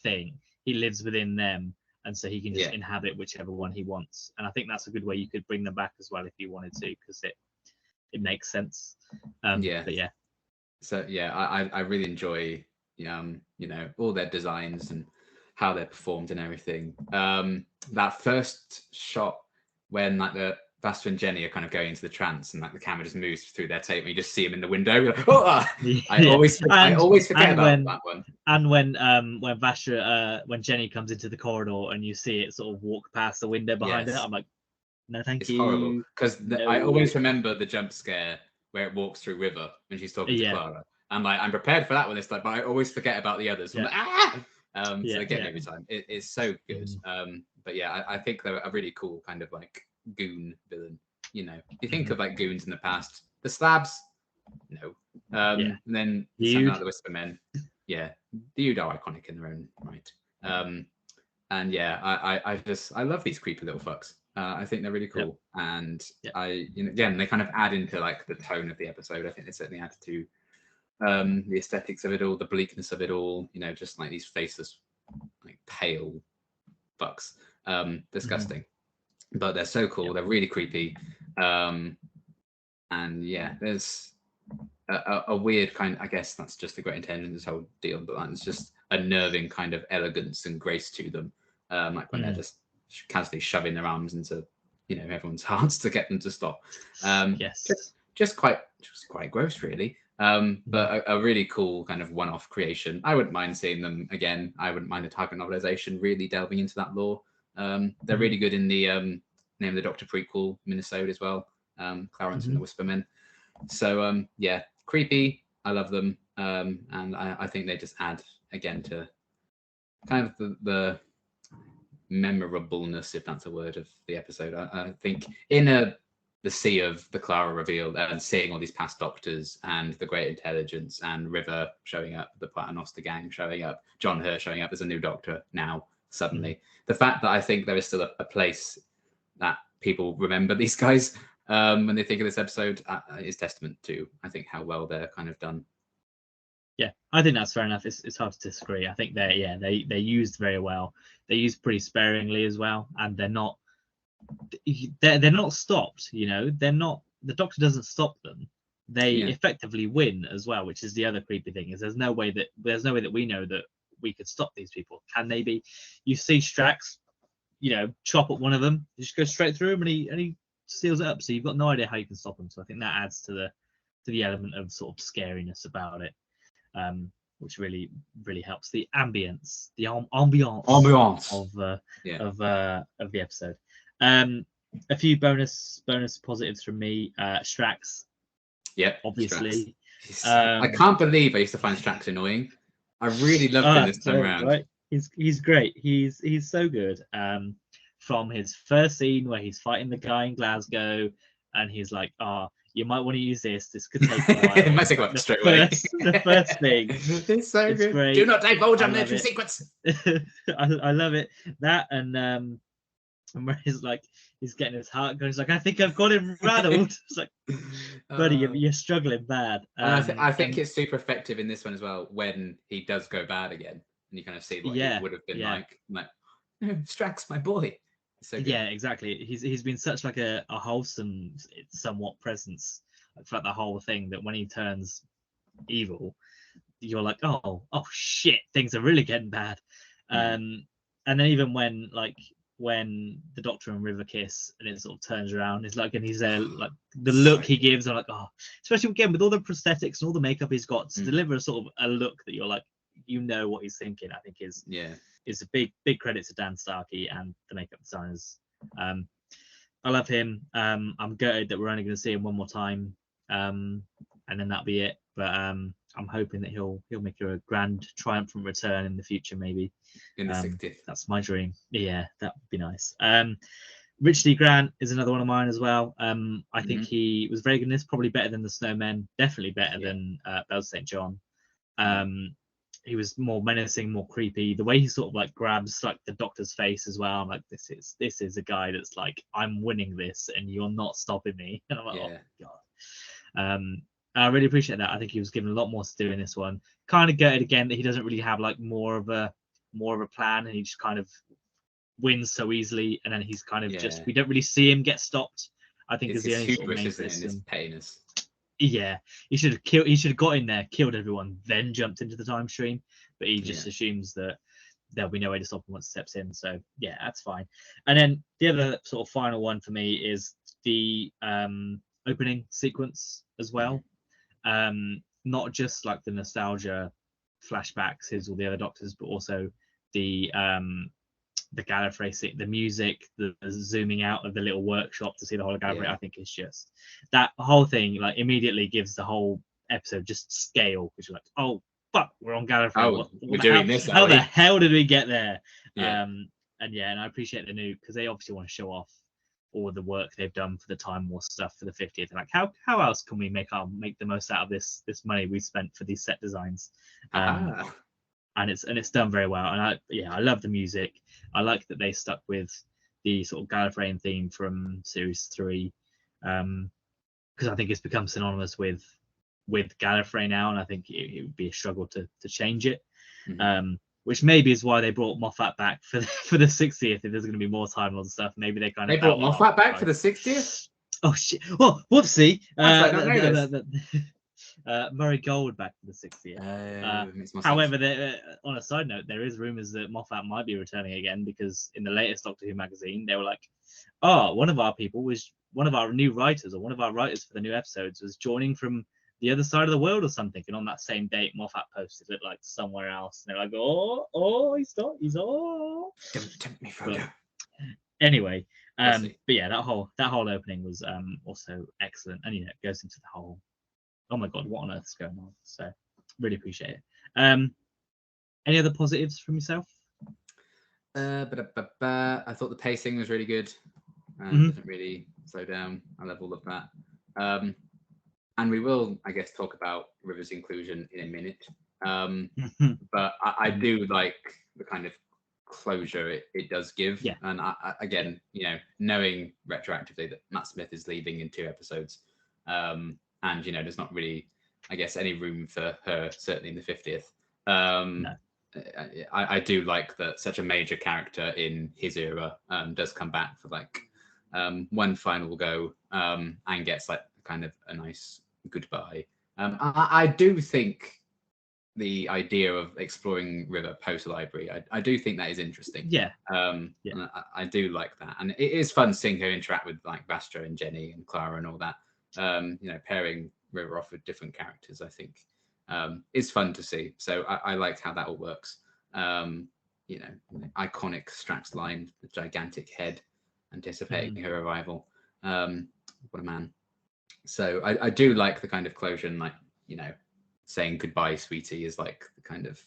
[SPEAKER 1] thing. He lives within them, and so he can just inhabit whichever one he wants. And I think that's a good way you could bring them back as well if you wanted to, because it makes sense. But yeah.
[SPEAKER 2] So yeah, I really enjoy all their designs, and how they're performed and everything. That first shot when like the Buster and Jenny are kind of going into the trance and like the camera just moves through their tape and you just see them in the window. You're like, oh! I always forget about that one.
[SPEAKER 1] And when Vastra when Jenny comes into the corridor and you see it sort of walk past the window behind her, I'm like, no, thank you.
[SPEAKER 2] It's horrible because I always remember the jump scare where it walks through River when she's talking to Clara. I'm like, I'm prepared for that one. It's like, but I always forget about the others. I'm like, so they get me every time. It's so good. But yeah, I think they're a really cool kind of like goon villain. You know, you think of like goons in the past, the Slabs, no. And then something like the Whispermen. Yeah, the Ood are iconic in their own right. And yeah, I love these creepy little fucks. I think they're really cool, and again, they kind of add into like the tone of the episode. I think they certainly add to the aesthetics of it all, the bleakness of it all. You know, just like these faceless, like pale fucks, disgusting, but they're so cool. They're really creepy, and yeah, there's a weird kind. I guess that's just the Great Intelligence, this whole deal, but that's just a nerving kind of elegance and grace to them, like when they're just casually shoving their arms into everyone's hearts to get them to stop. Just quite gross, really. But a really cool kind of one-off creation. I wouldn't mind seeing them again. I wouldn't mind a Tycho novelization really delving into that lore. They're really good in the Name of the Doctor prequel minisode as well. Clarence and the Whispermen. So yeah, creepy. I love them, and I think they just add again to kind of the memorableness, if that's a word, of the episode. I think in the sea of the Clara reveal and seeing all these past Doctors and the Great Intelligence and River showing up, the Paternoster gang showing up, John Hurt showing up as a new Doctor now suddenly. The fact that I think there is still a place that people remember these guys when they think of this episode is testament to, I think, how well they're kind of done.
[SPEAKER 1] Yeah, I think that's fair enough. It's hard to disagree. I think they're used very well. They're used pretty sparingly as well, and they're not stopped. They're not. The Doctor doesn't stop them. They effectively win as well, which is the other creepy thing. Is there's no way that we know that we could stop these people. Can they be? You see Strax, chop at one of them, you just go straight through him, and he seals it up. So you've got no idea how you can stop him. So I think that adds to the element of sort of scariness about it. Which really helps the ambience, the ambiance of the episode. A few bonus positives from me. Strax, obviously.
[SPEAKER 2] I can't believe I used to find Strax annoying. I really loved him this time around.
[SPEAKER 1] Right? He's great. He's so good. From his first scene where he's fighting the guy in Glasgow, and he's like, you might want to use this. This could take a while.
[SPEAKER 2] It might take up straight away.
[SPEAKER 1] The first thing.
[SPEAKER 2] It's so good.
[SPEAKER 1] Great.
[SPEAKER 2] Do not divulge on military secrets.
[SPEAKER 1] I love it. That and where he's getting his heart going. He's like, I think I've got him rattled. It's like, buddy, you're struggling bad.
[SPEAKER 2] I think it's super effective in this one as well when he does go bad again, and you kind of see what he would have been like, Strax, my boy. So
[SPEAKER 1] yeah, exactly. He's been such like a wholesome, somewhat presence throughout the whole thing that when he turns evil, you're like, oh shit, things are really getting bad. And then even when the Doctor and River kiss and it sort of turns around, it's like, and he's there, like the look he gives, I'm like, especially again with all the prosthetics and all the makeup he's got to deliver a sort of a look that you're like, what he's thinking. I think is a big credit to Dan Starkey and the makeup designers. I love him. I'm gutted that we're only going to see him one more time, and then that'll be it. But I'm hoping that he'll make a grand triumphant return in the future, maybe.
[SPEAKER 2] In the 60th.
[SPEAKER 1] That's my dream. Yeah, that would be nice. Richard E. Grant is another one of mine as well. I think he was very good in this, probably better than the Snowmen, definitely better than Bells St. John. He was more menacing, more creepy. The way he sort of like grabs like the Doctor's face as well. I'm like, this is a guy that's like, I'm winning this and you're not stopping me. And I'm like, oh god. I really appreciate that. I think he was given a lot more to do in this one. Kind of gutted again that he doesn't really have like more of a plan, and he just kind of wins so easily, and then he's kind of just, we don't really see him get stopped. I think is the only sort of main system. Yeah, he should have got in there, killed everyone, then jumped into the time stream. But he just assumes that there'll be no way to stop him once he steps in. So yeah, that's fine. And then the other sort of final one for me is the opening sequence as well. Not just like the nostalgia flashbacks, his or the other Doctors, but also the Gallifrey, the music, the zooming out of the little workshop to see the whole of Gallifrey. I think it's just that whole thing like immediately gives the whole episode just scale, because you're like, oh fuck, we're on Gallifrey.
[SPEAKER 2] Oh, we're doing this.
[SPEAKER 1] How the hell did we get there?
[SPEAKER 2] Yeah.
[SPEAKER 1] And I appreciate the new, because they obviously want to show off all the work they've done for the Time War stuff for the 50th. Like, how else can we make the most out of this money we spent for these set designs? And it's done very well. And I love the music. I like that they stuck with the sort of Gallifreyan theme from series 3, because I think it's become synonymous with Gallifrey now, and I think it would be a struggle to change it. Which maybe is why they brought Moffat back for the 60th. If there's going to be more Time Lord stuff, maybe they kind of
[SPEAKER 2] brought Moffat back for the 60th.
[SPEAKER 1] Oh shit! Oh, whoopsie!
[SPEAKER 2] I
[SPEAKER 1] Murray Gold back for the 60th. However, on a side note, there is rumors that Moffat might be returning again, because in the latest Doctor Who magazine, they were like, "Oh, one of our new writers, or one of our writers for the new episodes was joining from the other side of the world or something." And on that same date, Moffat posted it like somewhere else, and they're like, "Oh, he's
[SPEAKER 2] Don't tempt me, Frodo."
[SPEAKER 1] But anyway, but yeah, that whole opening was also excellent, and it goes into the whole, oh my god, what on earth is going on? So really appreciate it. Any other positives from yourself?
[SPEAKER 2] I thought the pacing was really good. Doesn't really slow down. I love all of that. And we will, I guess, talk about River's inclusion in a minute. But I do like the kind of closure it does give.
[SPEAKER 1] Yeah.
[SPEAKER 2] And again, knowing retroactively that Matt Smith is leaving in 2 episodes, and there's not really, I guess, any room for her, certainly in the 50th.
[SPEAKER 1] No.
[SPEAKER 2] I do like that such a major character in his era does come back for like one final go, and gets like kind of a nice goodbye. I do think the idea of exploring River post library, I do think that is interesting.
[SPEAKER 1] Yeah.
[SPEAKER 2] And I do like that, and it is fun seeing her interact with like Vastra and Jenny and Clara and all that. Pairing River off with different characters, I think, is fun to see. So I liked how that all works. Iconic Strax line, the gigantic head, anticipating her arrival. What a man. So I do like the kind of closure, and like, saying goodbye, sweetie, is like the kind of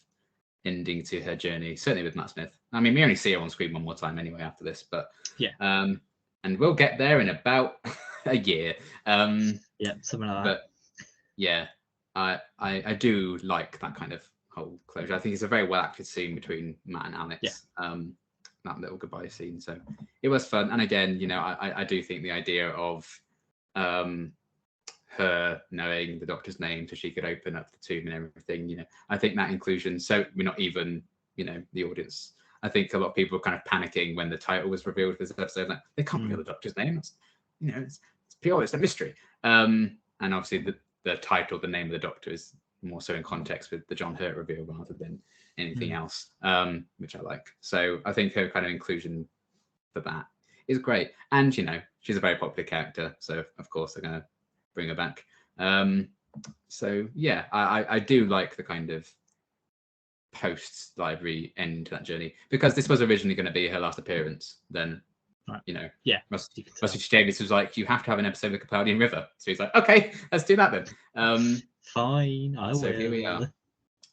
[SPEAKER 2] ending to her journey, certainly with Matt Smith. I mean, we only see her on screen one more time anyway after this, but
[SPEAKER 1] yeah.
[SPEAKER 2] And we'll get there in about a year.
[SPEAKER 1] Something like that.
[SPEAKER 2] But yeah, I do like that kind of whole closure. I think it's a very well acted scene between Matt and Alex.
[SPEAKER 1] Yeah.
[SPEAKER 2] That little goodbye scene. So it was fun. And again, I do think the idea of her knowing the Doctor's name so she could open up the tomb and everything, I think that inclusion, so we're not even, the audience, I think a lot of people were kind of panicking when the title was revealed for this episode, like, they can't reveal the Doctor's name, it's pure, it's a mystery. And obviously the title, the name of the Doctor, is more so in context with the John Hurt reveal rather than anything else, which I like. So I think her kind of inclusion for that is great. And she's a very popular character, so of course they're going to bring her back. So yeah, I do like the kind of post library end to that journey, because this was originally going to be her last appearance. Then Rusty Davies was like, you have to have an episode with Capaldi and River. So he's like, okay, let's do that then.
[SPEAKER 1] Fine, I will.
[SPEAKER 2] So here we are.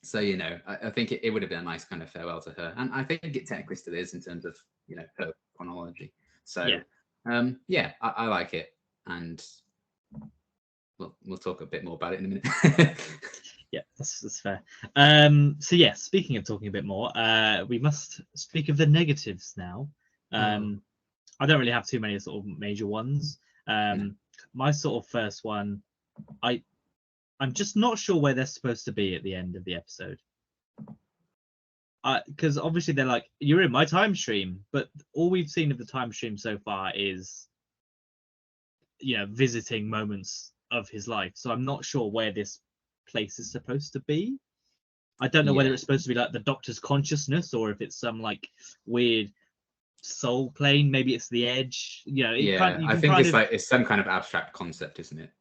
[SPEAKER 2] So I think it would have been a nice kind of farewell to her, and I think it technically still is in terms of her chronology. So I like it, and we'll talk a bit more about it in a minute.
[SPEAKER 1] Yeah, that's fair. So yeah, speaking of talking a bit more, we must speak of the negatives now. I don't really have too many sort of major ones. My sort of first one, I'm just not sure where they're supposed to be at the end of the episode. Because obviously they're like, you're in my time stream, but all we've seen of the time stream so far is, visiting moments of his life. So I'm not sure where this place is supposed to be. I don't know whether
[SPEAKER 2] Yeah.
[SPEAKER 1] it's supposed to be like the Doctor's consciousness or if it's some like weird soul plane. Maybe it's the Edge. You know, you
[SPEAKER 2] I
[SPEAKER 1] can
[SPEAKER 2] think
[SPEAKER 1] kind
[SPEAKER 2] it's
[SPEAKER 1] of.
[SPEAKER 2] like it's some kind of abstract concept, isn't it?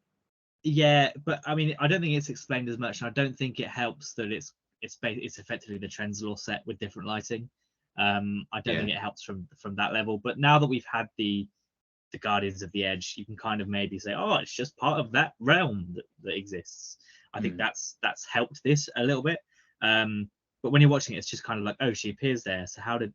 [SPEAKER 1] Yeah, but I mean, I don't think it's explained as much, and I don't think it helps that it's effectively the Trenzalore set with different lighting. I don't think
[SPEAKER 2] Yeah.
[SPEAKER 1] it helps from that level. But now that we've had the Guardians of the Edge, you can kind of maybe say, oh, it's just part of that realm that exists. I think that's helped this a little bit. But when you're watching it, it's just kind of like, oh, she appears there. So how do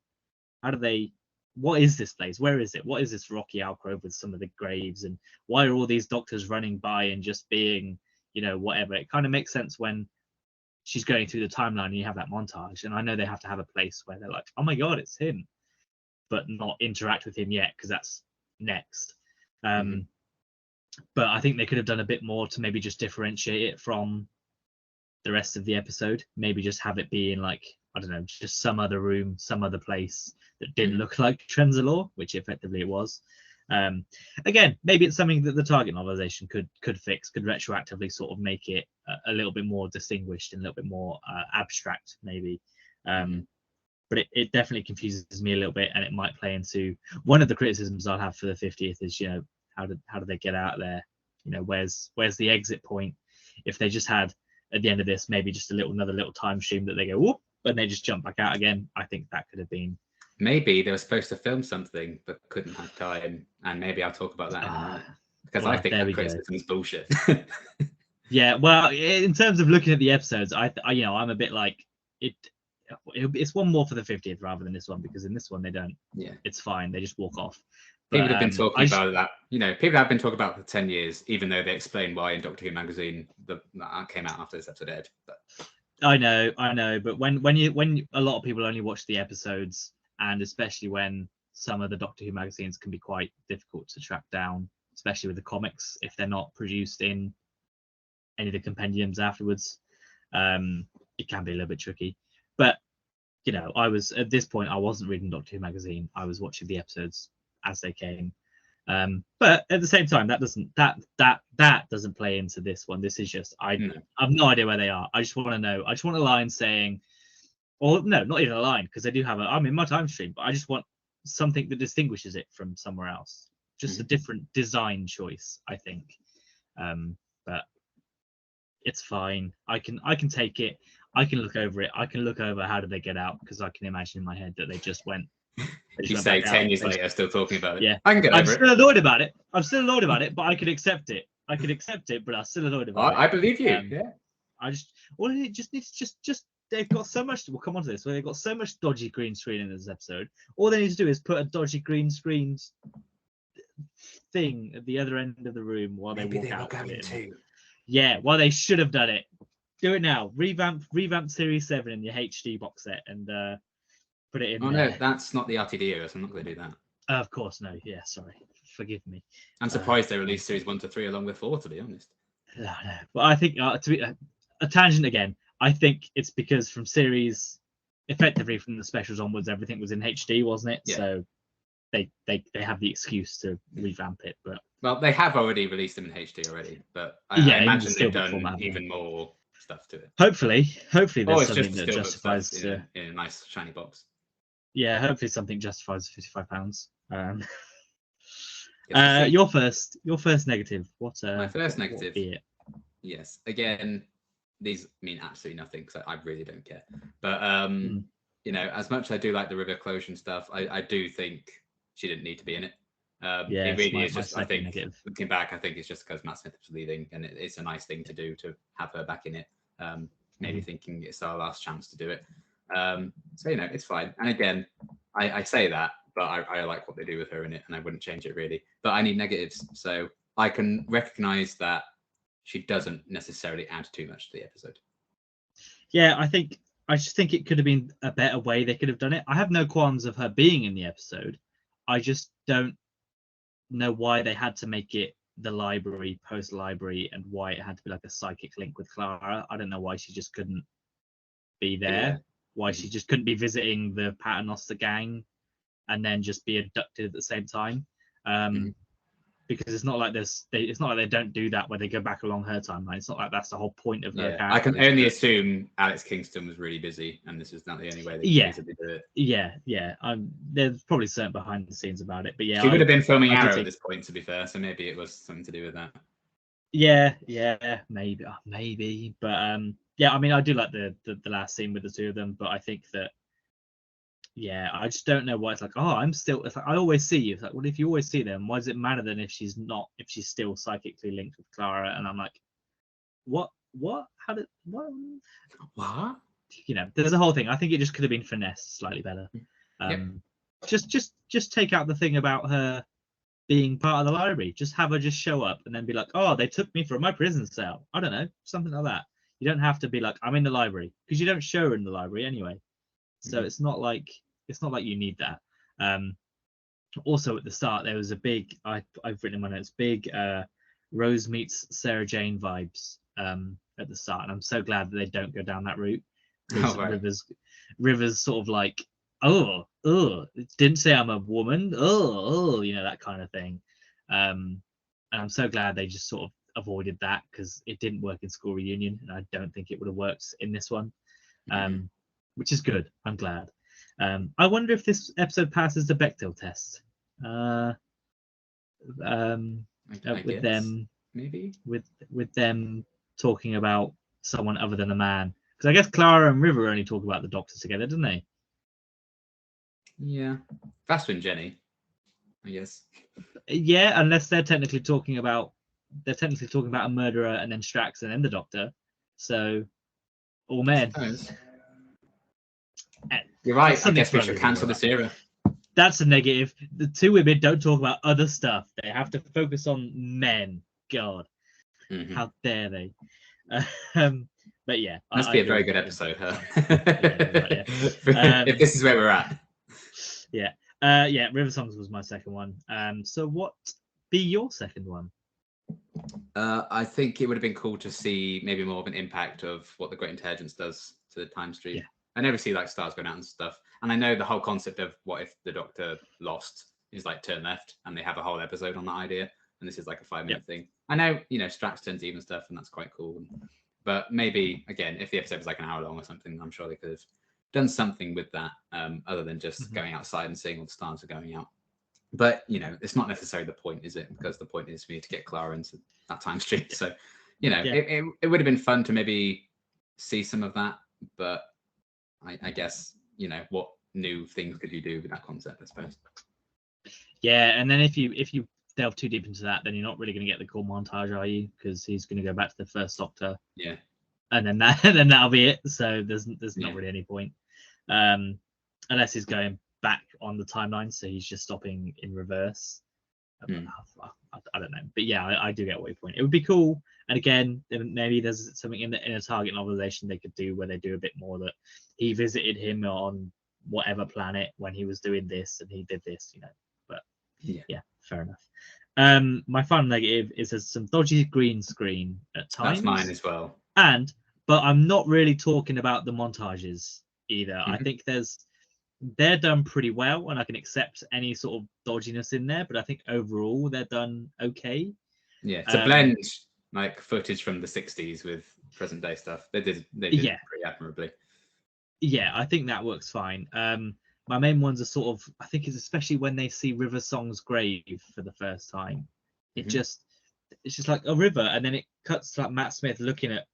[SPEAKER 1] they? What is this place? Where is it? What is this rocky alcove with some of the graves? And why are all these doctors running by and just being, whatever? It kind of makes sense when she's going through the timeline and you have that montage. And I know they have to have a place where they're like, oh my God, it's him, but not interact with him yet because that's next. But I think they could have done a bit more to maybe just differentiate it from the rest of the episode. Maybe just have it be in like, I don't know, just some other room, some other place that didn't look like Trenzalore, which effectively it was. Again, maybe it's something that the target novelization could fix, could retroactively sort of make it a little bit more distinguished and a little bit more abstract, maybe. But it definitely confuses me a little bit, and it might play into one of the criticisms I'll have for the 50th is, how do they get out of there? Where's the exit point? If they just had at the end of this maybe just another little time stream that they go whoop and they just jump back out again, I think that could have been.
[SPEAKER 2] Maybe they were supposed to film something but couldn't have time, and maybe I'll talk about that in a minute because I think that criticism is bullshit.
[SPEAKER 1] Yeah, well, in terms of looking at the episodes, I'm a bit like it's one more for the 50th rather than this one, because in this one they don't.
[SPEAKER 2] Yeah,
[SPEAKER 1] it's fine. They just walk off.
[SPEAKER 2] People have been talking about that. People have been talking about it for 10 years, even though they explain why in Doctor Who magazine that came out after this episode aired. But
[SPEAKER 1] I know, but when a lot of people only watch the episodes, and especially when some of the Doctor Who magazines can be quite difficult to track down, especially with the comics if they're not produced in any of the compendiums afterwards, it can be a little bit tricky. But I was at this point, I wasn't reading Doctor Who magazine. I was watching the episodes as they came. But at the same time, that doesn't play into this one. This is just I have no idea where they are. I just want to know. I just want a line saying, or no, not even a line, because they do have I'm in my time stream, but I just want something that distinguishes it from somewhere else. Just a different design choice, I think. But it's fine. I can take it. I can look over it. I can look over how did they get out, because I can imagine in my head that they just went.
[SPEAKER 2] You say 10 years later, still talking about it.
[SPEAKER 1] Yeah,
[SPEAKER 2] I can get over it.
[SPEAKER 1] I'm still annoyed about it. But I can accept it. But I'm still annoyed about it.
[SPEAKER 2] I believe you. Yeah.
[SPEAKER 1] It just needs just they've got so much. We'll come on to this. Where they've got so much dodgy green screen in this episode. All they need to do is put a dodgy green screen thing at the other end of the room while they walk out. Yeah, well, they should have done it. Do it now. Revamp Series 7 in your HD box set and put it in there.
[SPEAKER 2] No, that's not the RTD, so I'm not going to do that.
[SPEAKER 1] Of course, no. Yeah, sorry. Forgive me.
[SPEAKER 2] I'm surprised they released Series 1 to 3 along with 4, to be honest.
[SPEAKER 1] No. But I think, to be a tangent again, I think it's because effectively from the specials onwards, everything was in HD, wasn't it? Yeah. So they have the excuse to revamp it. But
[SPEAKER 2] well, they have already released them in HD already, but I imagine they've done even more stuff to it.
[SPEAKER 1] Hopefully there's something that justifies
[SPEAKER 2] in a nice shiny box.
[SPEAKER 1] Yeah, hopefully something justifies £55. Your first negative. What?
[SPEAKER 2] My first negative. Yes. Again, these mean absolutely nothing because I really don't care. But as much as I do like the River Closion stuff, I do think she didn't need to be in it. It really is just. I think negative. Looking back, I think it's just because Matt Smith was leaving, and it's a nice thing to do to have her back in it. Maybe thinking it's our last chance to do it. So it's fine. And again, I say that, but I like what they do with her in it, and I wouldn't change it really. But I need negatives, so I can recognize that she doesn't necessarily add too much to the episode.
[SPEAKER 1] Yeah, I just think it could have been a better way they could have done it. I have no qualms of her being in the episode. I just don't know why they had to make it the library, post-library, and why it had to be like a psychic link with Clara. I don't know why she just couldn't be there. Yeah. Why she just couldn't be visiting the Paternoster gang and then just be abducted at the same time. because it's not like it's not like they don't do that where they go back along her timeline. It's not like that's the whole point of her character.
[SPEAKER 2] I can only assume Alex Kingston was really busy, and this is not the only way they could feasibly do it.
[SPEAKER 1] Yeah. There's probably certain behind the scenes about it, but yeah,
[SPEAKER 2] she would have been filming Arrow at this point, to be fair. So maybe it was something to do with that.
[SPEAKER 1] Yeah, maybe, but yeah, I mean, I do like the last scene with the two of them, but I think that, yeah, I just don't know why it's like, oh, it's like, I always see you. It's like, well, if you always see them, why does it matter then if she's still psychically linked with Clara? And I'm like, what? How did what? You know, there's a whole thing. I think it just could have been finessed slightly better. Just take out the thing about her being part of the library. Just have her just show up and then be like, oh, they took me from my prison cell. I don't know, something like that. You don't have to be like, I'm in the library, because you don't show her in the library anyway. So it's not like you need that. Also at the start there was a big, I've written in my notes, big Rose meets Sarah Jane vibes at the start, and I'm so glad that they don't go down that route.
[SPEAKER 2] Right.
[SPEAKER 1] River's sort of like, oh, didn't say I'm a woman, you know, that kind of thing. And I'm so glad they just sort of avoided that, because it didn't work in School Reunion, and I don't think it would have worked in this one, which is good. I'm glad. I wonder if this episode passes the Bechdel test. With them,
[SPEAKER 2] maybe
[SPEAKER 1] with them talking about someone other than a man, because I guess Clara and River only talk about the Doctor together, didn't they?
[SPEAKER 2] Yeah, that's when Jenny, I guess.
[SPEAKER 1] Yeah, unless they're technically talking about a murderer and then Strax and then the Doctor. So all men.
[SPEAKER 2] You're right. I guess we should cancel this era.
[SPEAKER 1] That's a negative. The two women don't talk about other stuff. They have to focus on men. God, how dare they? But yeah,
[SPEAKER 2] must be a very good episode, huh?
[SPEAKER 1] Yeah.
[SPEAKER 2] If this is where we're at.
[SPEAKER 1] Yeah, River Songs was my second one. So what be your second one?
[SPEAKER 2] I think it would have been cool to see maybe more of an impact of what the Great Intelligence does to the time stream.
[SPEAKER 1] Yeah.
[SPEAKER 2] I never see like stars going out and stuff, and I know the whole concept of what if the Doctor lost is like turn left, and they have a whole episode on that idea, and this is like a 5-minute thing. I know, you know, Strax turns even stuff, and that's quite cool. But maybe again, if the episode was like an hour long or something, I'm sure they could have done something with that, other than just going outside and seeing all the stars are going out. But you know, it's not necessarily the point, is it? Because the point is for me to get Clara into that time stream. So, you know, it would have been fun to maybe see some of that, but I guess, you know, what new things could you do with that concept, I suppose.
[SPEAKER 1] Yeah, and then if you delve too deep into that, then you're not really going to get the cool montage, are you? Because he's going to go back to the first Doctor.
[SPEAKER 2] Yeah.
[SPEAKER 1] And then that'll be it. So there's not really any point, unless he's going back on the timeline, so he's just stopping in reverse. I don't know, but yeah, I do get what your point. It would be cool, and again, maybe there's something in a Target novelization they could do where they do a bit more, that he visited him on whatever planet when he was doing this and he did this, you know. But yeah, fair enough. My final negative is there's some dodgy green screen at times.
[SPEAKER 2] That's mine as well.
[SPEAKER 1] But I'm not really talking about the montages either. I think they're done pretty well, and I can accept any sort of dodginess in there, but I think overall they're done okay.
[SPEAKER 2] Yeah, to blend like footage from the 60s with present day stuff, they did pretty admirably.
[SPEAKER 1] Yeah, I think that works fine. My main ones are sort of, I think it's especially when they see River Song's grave for the first time. It's just like a river, and then it cuts to like Matt Smith looking at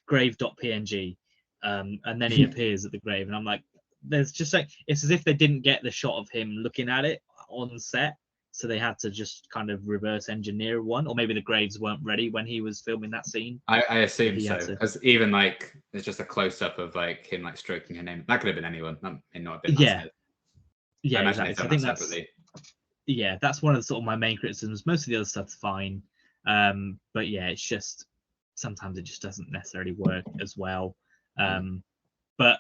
[SPEAKER 1] grave.png, and then he appears at the grave, and I'm like, there's just like, it's as if they didn't get the shot of him looking at it on set, so they had to just kind of reverse engineer one, or maybe the graves weren't ready when he was filming that scene.
[SPEAKER 2] I assume so, because even like there's just a close-up of like him like stroking her name. That could have been anyone. That may not have been
[SPEAKER 1] exactly. So I think that's one of the sort of my main criticisms. Most of the other stuff's fine, but yeah, it's just sometimes it just doesn't necessarily work as well. But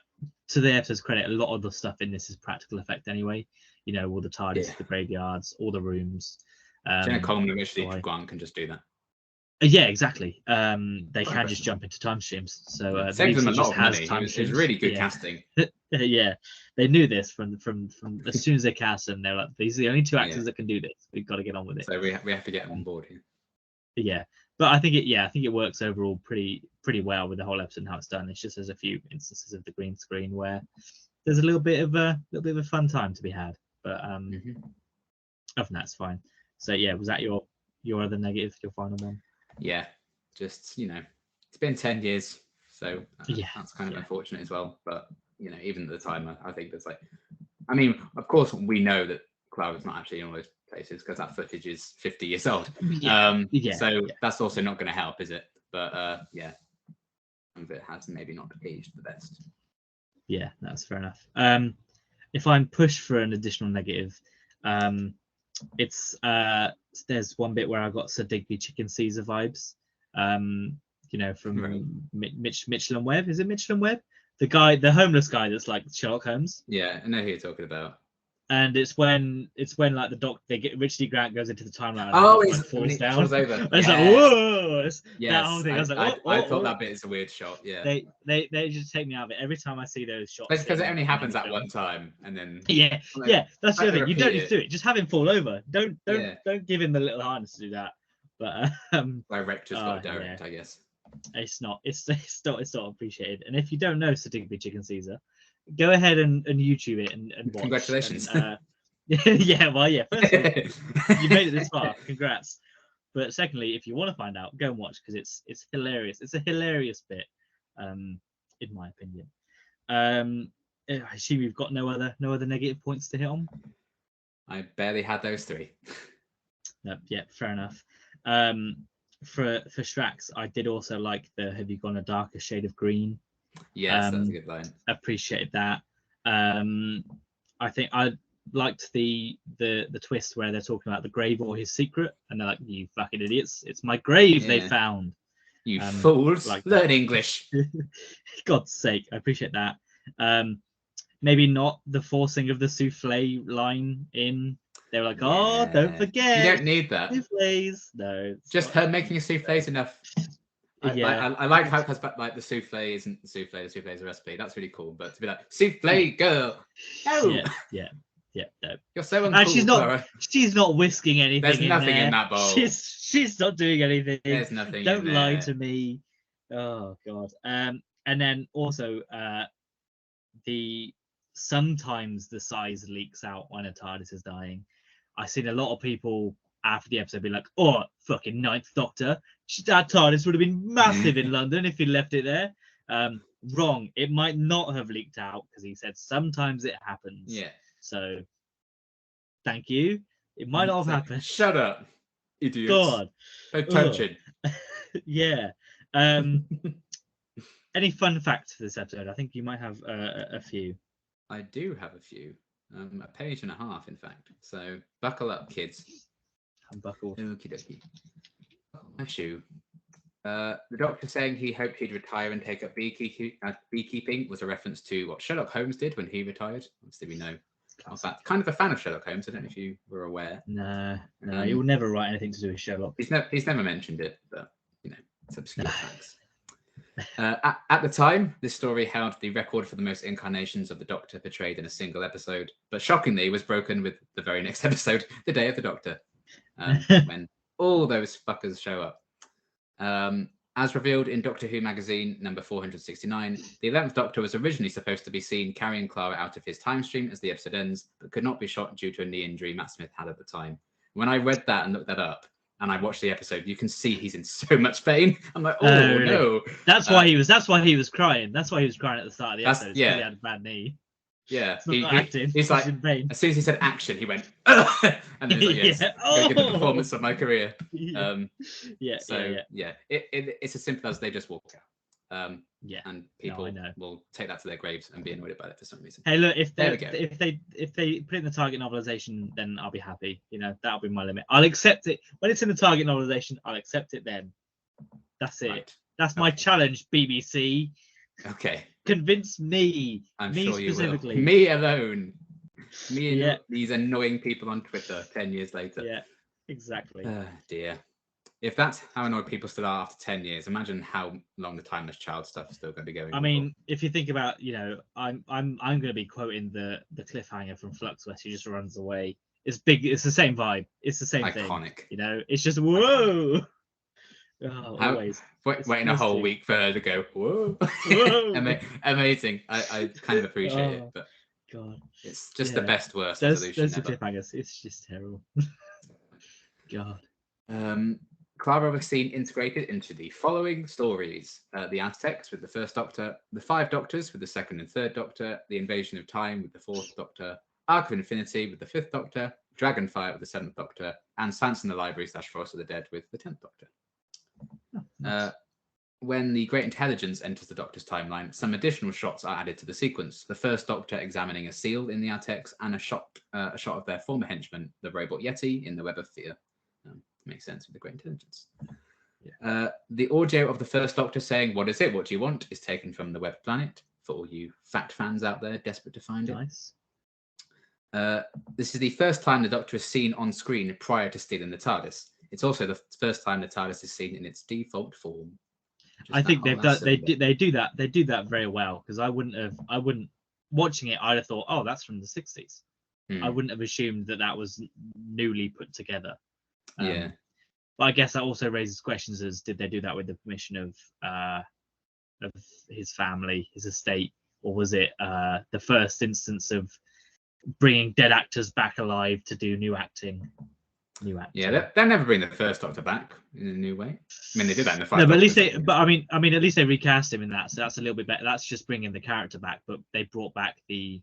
[SPEAKER 1] to the episode's credit, a lot of the stuff in this is practical effect anyway. You know, all the TARDIS, the graveyards, all the rooms.
[SPEAKER 2] Jenna Coleman and Richard Grant can just do that.
[SPEAKER 1] Yeah, exactly. They can just jump into time streams. So
[SPEAKER 2] saves them a lot of money. It was really good casting.
[SPEAKER 1] Yeah, they knew this from as soon as they cast them. They're like, these are the only two actors that can do this. We've got to get on with it.
[SPEAKER 2] So we have to get them on board here.
[SPEAKER 1] Yeah, but I think it works overall pretty well with the whole episode and how it's done. It's just there's a few instances of the green screen where there's a little bit of a fun time to be had, but other than that, it's fine. So yeah, was that your other negative, your final one?
[SPEAKER 2] Yeah, just it's been 10 years, so that's kind of unfortunate as well. But even at the time, I think there's I mean, of course, we know that Clara's not actually in all those places because that footage is 50 years old. So that's also not going to help, is it? But some of it has maybe not aged the best.
[SPEAKER 1] Yeah, that's fair enough. If I'm pushed for an additional negative, it's there's one bit where I got Sir Digby Chicken Caesar vibes. From Mitchell and Webb. Is it Mitchell and Webb? The homeless guy that's like Sherlock Holmes.
[SPEAKER 2] Yeah, I know who you're talking about.
[SPEAKER 1] And it's when like the doctor, Richard E. Grant goes into the timeline.
[SPEAKER 2] And
[SPEAKER 1] he falls down.
[SPEAKER 2] Falls over.
[SPEAKER 1] And it's like, whoa!
[SPEAKER 2] That
[SPEAKER 1] whole thing. I was like,
[SPEAKER 2] I thought that bit is a weird shot. Yeah.
[SPEAKER 1] They just take me out of it every time I see those shots.
[SPEAKER 2] That's because it only happens at one time, and then
[SPEAKER 1] that's the other thing. You don't need to do it. Just have him fall over. Don't give him the little harness to do that. But
[SPEAKER 2] director's got to direct, I guess.
[SPEAKER 1] It's not appreciated. And if you don't know Sir Digby Chicken Caesar, go ahead and YouTube it and watch.
[SPEAKER 2] Congratulations.
[SPEAKER 1] And, first of all, you made it this far. Congrats. But secondly, if you want to find out, go and watch because it's hilarious. It's a hilarious bit, in my opinion. I assume you've got no other negative points to hit on.
[SPEAKER 2] I barely had those three.
[SPEAKER 1] No, yeah, fair enough. For Strax, I did also like the "Have you gone a darker shade of green?"
[SPEAKER 2] Yes, that's a good line.
[SPEAKER 1] Appreciated that. I think I liked the twist where they're talking about the grave or his secret, and they're like, "You fucking idiots! It's my grave they found."
[SPEAKER 2] You fools! Learn English.
[SPEAKER 1] God's sake, I appreciate that. Maybe not the forcing of the souffle line in. They were like, "Oh, don't forget."
[SPEAKER 2] You don't need that.
[SPEAKER 1] Souffles. No.
[SPEAKER 2] Just her making a souffle is enough. I like how because like the souffle isn't the souffle is a recipe. That's really cool. But to be like souffle girl, no. Yeah. No. You're so uncool,
[SPEAKER 1] and
[SPEAKER 2] Clara.
[SPEAKER 1] She's not whisking anything.
[SPEAKER 2] There's nothing in that bowl.
[SPEAKER 1] She's not doing anything.
[SPEAKER 2] There's nothing.
[SPEAKER 1] Don't lie to me. Oh God. And then also sometimes the size leaks out when a TARDIS is dying. I've seen a lot of people after the episode be like, "Oh, fucking Ninth Doctor, that TARDIS would have been massive in London if he'd left it there." Wrong. It might not have leaked out because he said sometimes it happens.
[SPEAKER 2] Yeah.
[SPEAKER 1] So, thank you. It might not have happened.
[SPEAKER 2] Shut up, idiots.
[SPEAKER 1] God.
[SPEAKER 2] Attention.
[SPEAKER 1] Yeah. Any fun facts for this episode? I think you might have a few.
[SPEAKER 2] I do have a few. A page and a half, in fact. So buckle up, kids.
[SPEAKER 1] Unbuckle.
[SPEAKER 2] Okie dokie. My shoe. The doctor saying he hoped he'd retire and take up beekeeping was a reference to what Sherlock Holmes did when he retired. Obviously, we know. I was kind of a fan of Sherlock Holmes. I don't know if you were aware.
[SPEAKER 1] No, he will never write anything to do with Sherlock.
[SPEAKER 2] He's never mentioned it, but it's obscure facts. At the time, this story held the record for the most incarnations of the Doctor portrayed in a single episode, but shockingly was broken with the very next episode, The Day of the Doctor, when all those fuckers show up. As revealed in Doctor Who magazine number 469, the 11th Doctor was originally supposed to be seen carrying Clara out of his time stream as the episode ends, but could not be shot due to a knee injury Matt Smith had at the time. When I read that and looked that up, and I watched the episode, you can see he's in so much pain. I'm like, really? No.
[SPEAKER 1] That's why he was crying. That's why he was crying at the start of the episode.
[SPEAKER 2] Yeah.
[SPEAKER 1] He had a bad knee.
[SPEAKER 2] Yeah.
[SPEAKER 1] He's
[SPEAKER 2] like,
[SPEAKER 1] in pain.
[SPEAKER 2] As soon as he said action, he went, ugh! And then he's like, yes, the performance of my career. It's as simple as they just walk out. And people will take that to their graves and be annoyed about it for some reason.
[SPEAKER 1] Hey, look, if they put it in the Target novelization, then I'll be happy. That'll be my limit. I'll accept it when it's in the Target novelization. I'll accept it then. That's it. Right. That's my challenge, BBC.
[SPEAKER 2] Okay.
[SPEAKER 1] Convince me.
[SPEAKER 2] I'm
[SPEAKER 1] me
[SPEAKER 2] sure
[SPEAKER 1] specifically.
[SPEAKER 2] You will. Me alone. Me and these annoying people on Twitter 10 years later.
[SPEAKER 1] Yeah, exactly.
[SPEAKER 2] Dear. if that's how annoyed people still are after 10 years, imagine how long the Timeless Child stuff is still going to be going
[SPEAKER 1] I
[SPEAKER 2] on
[SPEAKER 1] mean, if you think about, you know, I'm going to be quoting the cliffhanger from Flux where she just runs away. It's big. It's the same vibe. It's the same
[SPEAKER 2] for.
[SPEAKER 1] thing.
[SPEAKER 2] Iconic.
[SPEAKER 1] You know, it's just whoa. Oh, always.
[SPEAKER 2] Waiting a whole week for her to go, whoa.
[SPEAKER 1] Whoa.
[SPEAKER 2] Amazing. I kind of appreciate it, but
[SPEAKER 1] God,
[SPEAKER 2] it's just the best worst
[SPEAKER 1] Those
[SPEAKER 2] resolution
[SPEAKER 1] the
[SPEAKER 2] ever.
[SPEAKER 1] cliffhangers. It's just terrible. God.
[SPEAKER 2] Clara was seen integrated into the following stories: the Aztecs with the First Doctor, the Five Doctors with the Second and Third Doctor, the Invasion of Time with the Fourth Doctor, Arc of Infinity with the Fifth Doctor, Dragonfire with the Seventh Doctor, and Silence in the Library / Forest of the Dead with the 10th Doctor.
[SPEAKER 1] Oh, nice.
[SPEAKER 2] When the Great Intelligence enters the Doctor's timeline, some additional shots are added to the sequence. The First Doctor examining a seal in the Aztecs, and a shot of their former henchman, the robot Yeti, in the Web of Fear. Makes sense with the Great Intelligence. Yeah. The audio of the First Doctor saying, "What is it? What do you want?" is taken from the Web Planet for all you fact fans out there desperate to find
[SPEAKER 1] Nice.
[SPEAKER 2] it. This is the first time the Doctor is seen on screen prior to stealing the TARDIS. It's also the first time the TARDIS is seen in its default form.
[SPEAKER 1] I think they do that very well, because I wouldn't watching it, I'd have thought, oh, that's from the 60s. I wouldn't have assumed that was newly put together.
[SPEAKER 2] Yeah.
[SPEAKER 1] But I guess that also raises questions as, did they do that with the permission of his family, his estate, or was it the first instance of bringing dead actors back alive to do new acting?
[SPEAKER 2] Yeah, they'll never bring the First Doctor back in a new way. I mean, they did that in the Five.
[SPEAKER 1] No, but at least at least they recast him in that, so that's a little bit better. That's just bringing the character back, but they brought back the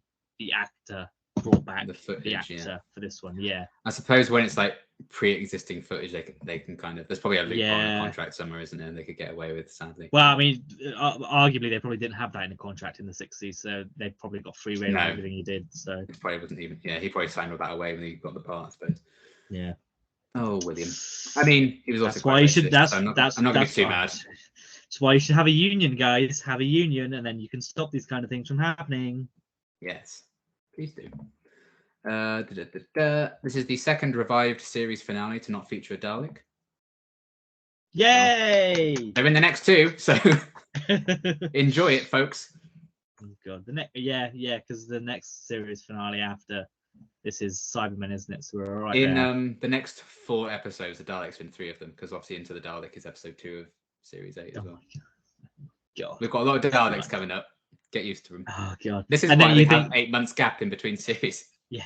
[SPEAKER 1] actor, the footage, for this one. Yeah,
[SPEAKER 2] I suppose when it's like pre-existing footage, they can kind of, there's probably a loophole in a contract somewhere, isn't there? They could get away with, sadly.
[SPEAKER 1] Well, I mean, arguably they probably didn't have that in the contract in the 60s, so they probably got free rein on everything he did. So
[SPEAKER 2] it probably wasn't even. Yeah, he probably signed all that away when he got the part, I suppose.
[SPEAKER 1] Yeah.
[SPEAKER 2] Oh, William. I mean, he was also.
[SPEAKER 1] That's why you should.
[SPEAKER 2] I'm not going to be too mad.
[SPEAKER 1] That's why you should have a union, guys. Have a union, and then you can stop these kind of things from happening.
[SPEAKER 2] Yes, please do. This is the second revived series finale to not feature a Dalek.
[SPEAKER 1] Yay!
[SPEAKER 2] They're in the next two, so enjoy it, folks.
[SPEAKER 1] Oh God, because the next series finale after this is Cybermen, isn't it? So we're all right.
[SPEAKER 2] In the next 4 episodes, the Daleks in 3 of them, because obviously Into the Dalek is episode 2 of series 8 as well.
[SPEAKER 1] God.
[SPEAKER 2] We've got a lot of Daleks coming up. Get used to them.
[SPEAKER 1] Oh God!
[SPEAKER 2] This is why we have 8 months gap in between series.
[SPEAKER 1] Yeah,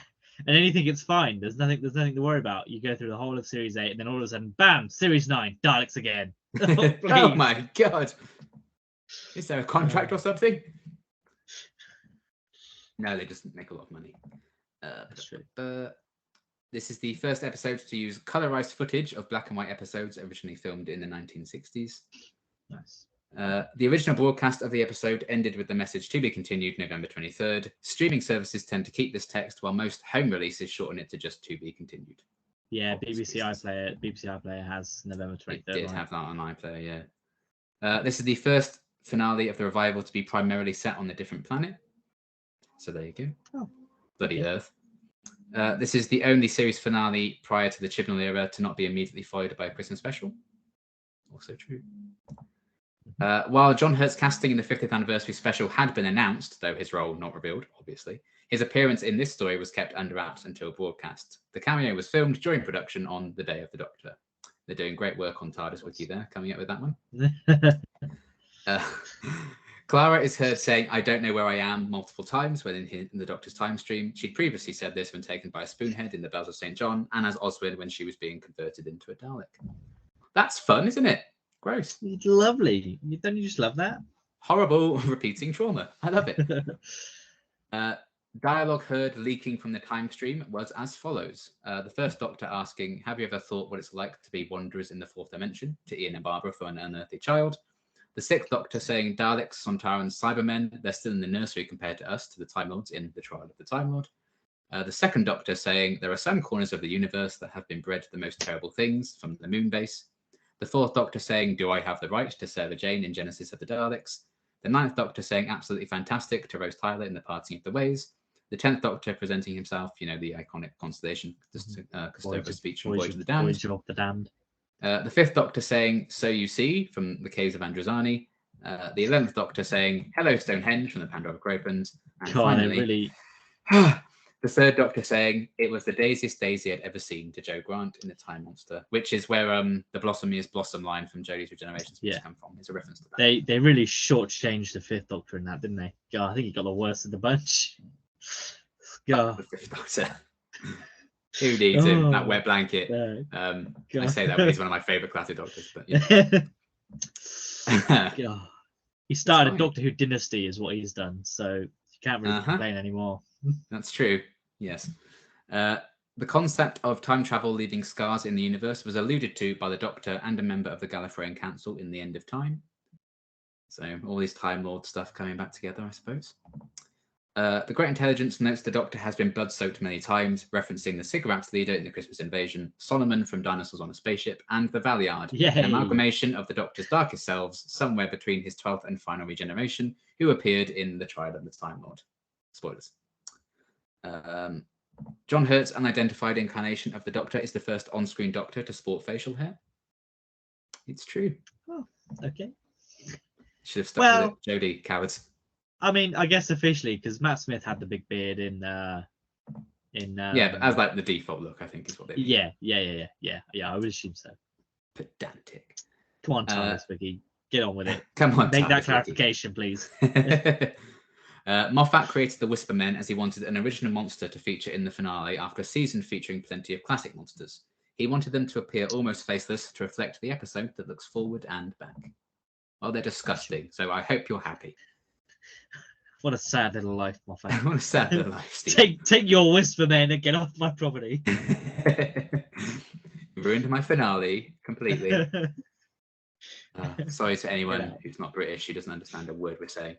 [SPEAKER 1] and then you think it's fine. There's nothing to worry about. You go through the whole of series 8, and then all of a sudden, bam! Series 9, Daleks again.
[SPEAKER 2] Oh my God! Is there a contract or something? No, they just make a lot of money.
[SPEAKER 1] That's true.
[SPEAKER 2] This is the first episode to use colorized footage of black and white episodes originally filmed in the 1960s.
[SPEAKER 1] Nice.
[SPEAKER 2] The original broadcast of the episode ended with the message "to be continued" November 23rd. Streaming services tend to keep this text, while most home releases shorten it to just "to be continued."
[SPEAKER 1] Yeah, BBC iPlayer has November 23rd.
[SPEAKER 2] It did have that on iPlayer, yeah. This is the first finale of the revival to be primarily set on a different planet. So there you go.
[SPEAKER 1] Oh,
[SPEAKER 2] bloody Earth. This is the only series finale prior to the Chibnall era to not be immediately followed by a Christmas special. Also true. While John Hurt's casting in the 50th anniversary special had been announced, though his role not revealed, obviously, his appearance in this story was kept under wraps until broadcast. The cameo was filmed during production on the Day of the Doctor. They're doing great work on TARDIS Wiki there, coming up with that one. Clara is heard saying, "I don't know where I am," multiple times when in the Doctor's time stream. She'd previously said this when taken by a spoonhead in the Bells of St. John, and as Oswin when she was being converted into a Dalek. That's fun, isn't it? Gross.
[SPEAKER 1] It's lovely. Don't you just love that?
[SPEAKER 2] Horrible repeating trauma. I love it. Dialogue heard leaking from the time stream was as follows. The First Doctor asking, "Have you ever thought what it's like to be wanderers in the 4th dimension?" to Ian and Barbara for An Unearthly Child. The 6th Doctor saying, "Daleks, Sontarans, Cybermen, they're still in the nursery compared to us, to the Time Lords in The Trial of the Time Lord." The 2nd Doctor saying, "There are some corners of the universe that have been bred the most terrible things," from the Moon Base. The 4th Doctor saying, "Do I have the right?" to Sarah Jane in Genesis of the Daleks. The 9th Doctor saying, "Absolutely fantastic," to Rose Tyler in The Parting of the Ways. The 10th Doctor presenting himself, the iconic constellation, Custover's speech from Voyage of the Damned. The Fifth Doctor saying, "So you see," from the Caves of Androzani. The 11th Doctor saying, "Hello, Stonehenge," from the Pandora Book opens. And
[SPEAKER 1] God, it
[SPEAKER 2] finally,
[SPEAKER 1] really.
[SPEAKER 2] the Third Doctor saying, "It was the daisiest daisy I'd ever seen," to Joe Grant in The Time Monster, which is where the Blossom is Blossom line from Jodie's Regeneration speech come from. It's a reference to that.
[SPEAKER 1] They really shortchanged the Fifth Doctor in that, didn't they? God, I think he got the worst of the bunch. God.
[SPEAKER 2] The Fifth Doctor. Who needs him? That wet blanket. I say that, but he's one of my favourite classic Doctors. But yeah.
[SPEAKER 1] God. He started a Doctor Who dynasty, is what he's done. So you can't really complain anymore.
[SPEAKER 2] That's true. Yes. The concept of time travel leaving scars in the universe was alluded to by the Doctor and a member of the Gallifreyan Council in The End of Time. So all these Time Lord stuff coming back together, I suppose. The Great Intelligence notes the Doctor has been blood-soaked many times, referencing the Cigarettes leader in the Christmas Invasion, Solomon from Dinosaurs on a Spaceship, and the Valiard, an amalgamation of the Doctor's darkest selves, somewhere between his 12th and final regeneration, who appeared in The Trial of the Time Lord. Spoilers. John Hurt's unidentified incarnation of the Doctor is the first on-screen Doctor to sport facial hair. It's true.
[SPEAKER 1] Oh, okay.
[SPEAKER 2] Should have stuck with it, Jodie, cowards.
[SPEAKER 1] I mean, I guess officially, because Matt Smith had the big beard in.
[SPEAKER 2] Yeah, but as like the default look, I think is what they.
[SPEAKER 1] Yeah. I would assume so.
[SPEAKER 2] Pedantic.
[SPEAKER 1] Come on, Thomas Wiki, get on with it.
[SPEAKER 2] Come on,
[SPEAKER 1] make that clarification, please.
[SPEAKER 2] Moffat created the Whisper Men as he wanted an original monster to feature in the finale after a season featuring plenty of classic monsters. He wanted them to appear almost faceless to reflect the episode that looks forward and back. Well, they're disgusting, so I hope you're happy.
[SPEAKER 1] What a sad little life, Moffat.
[SPEAKER 2] What a sad little life, Steve.
[SPEAKER 1] Take your Whisper Men and get off my property.
[SPEAKER 2] Ruined my finale completely. Sorry to anyone who's not British, who doesn't understand a word we're saying.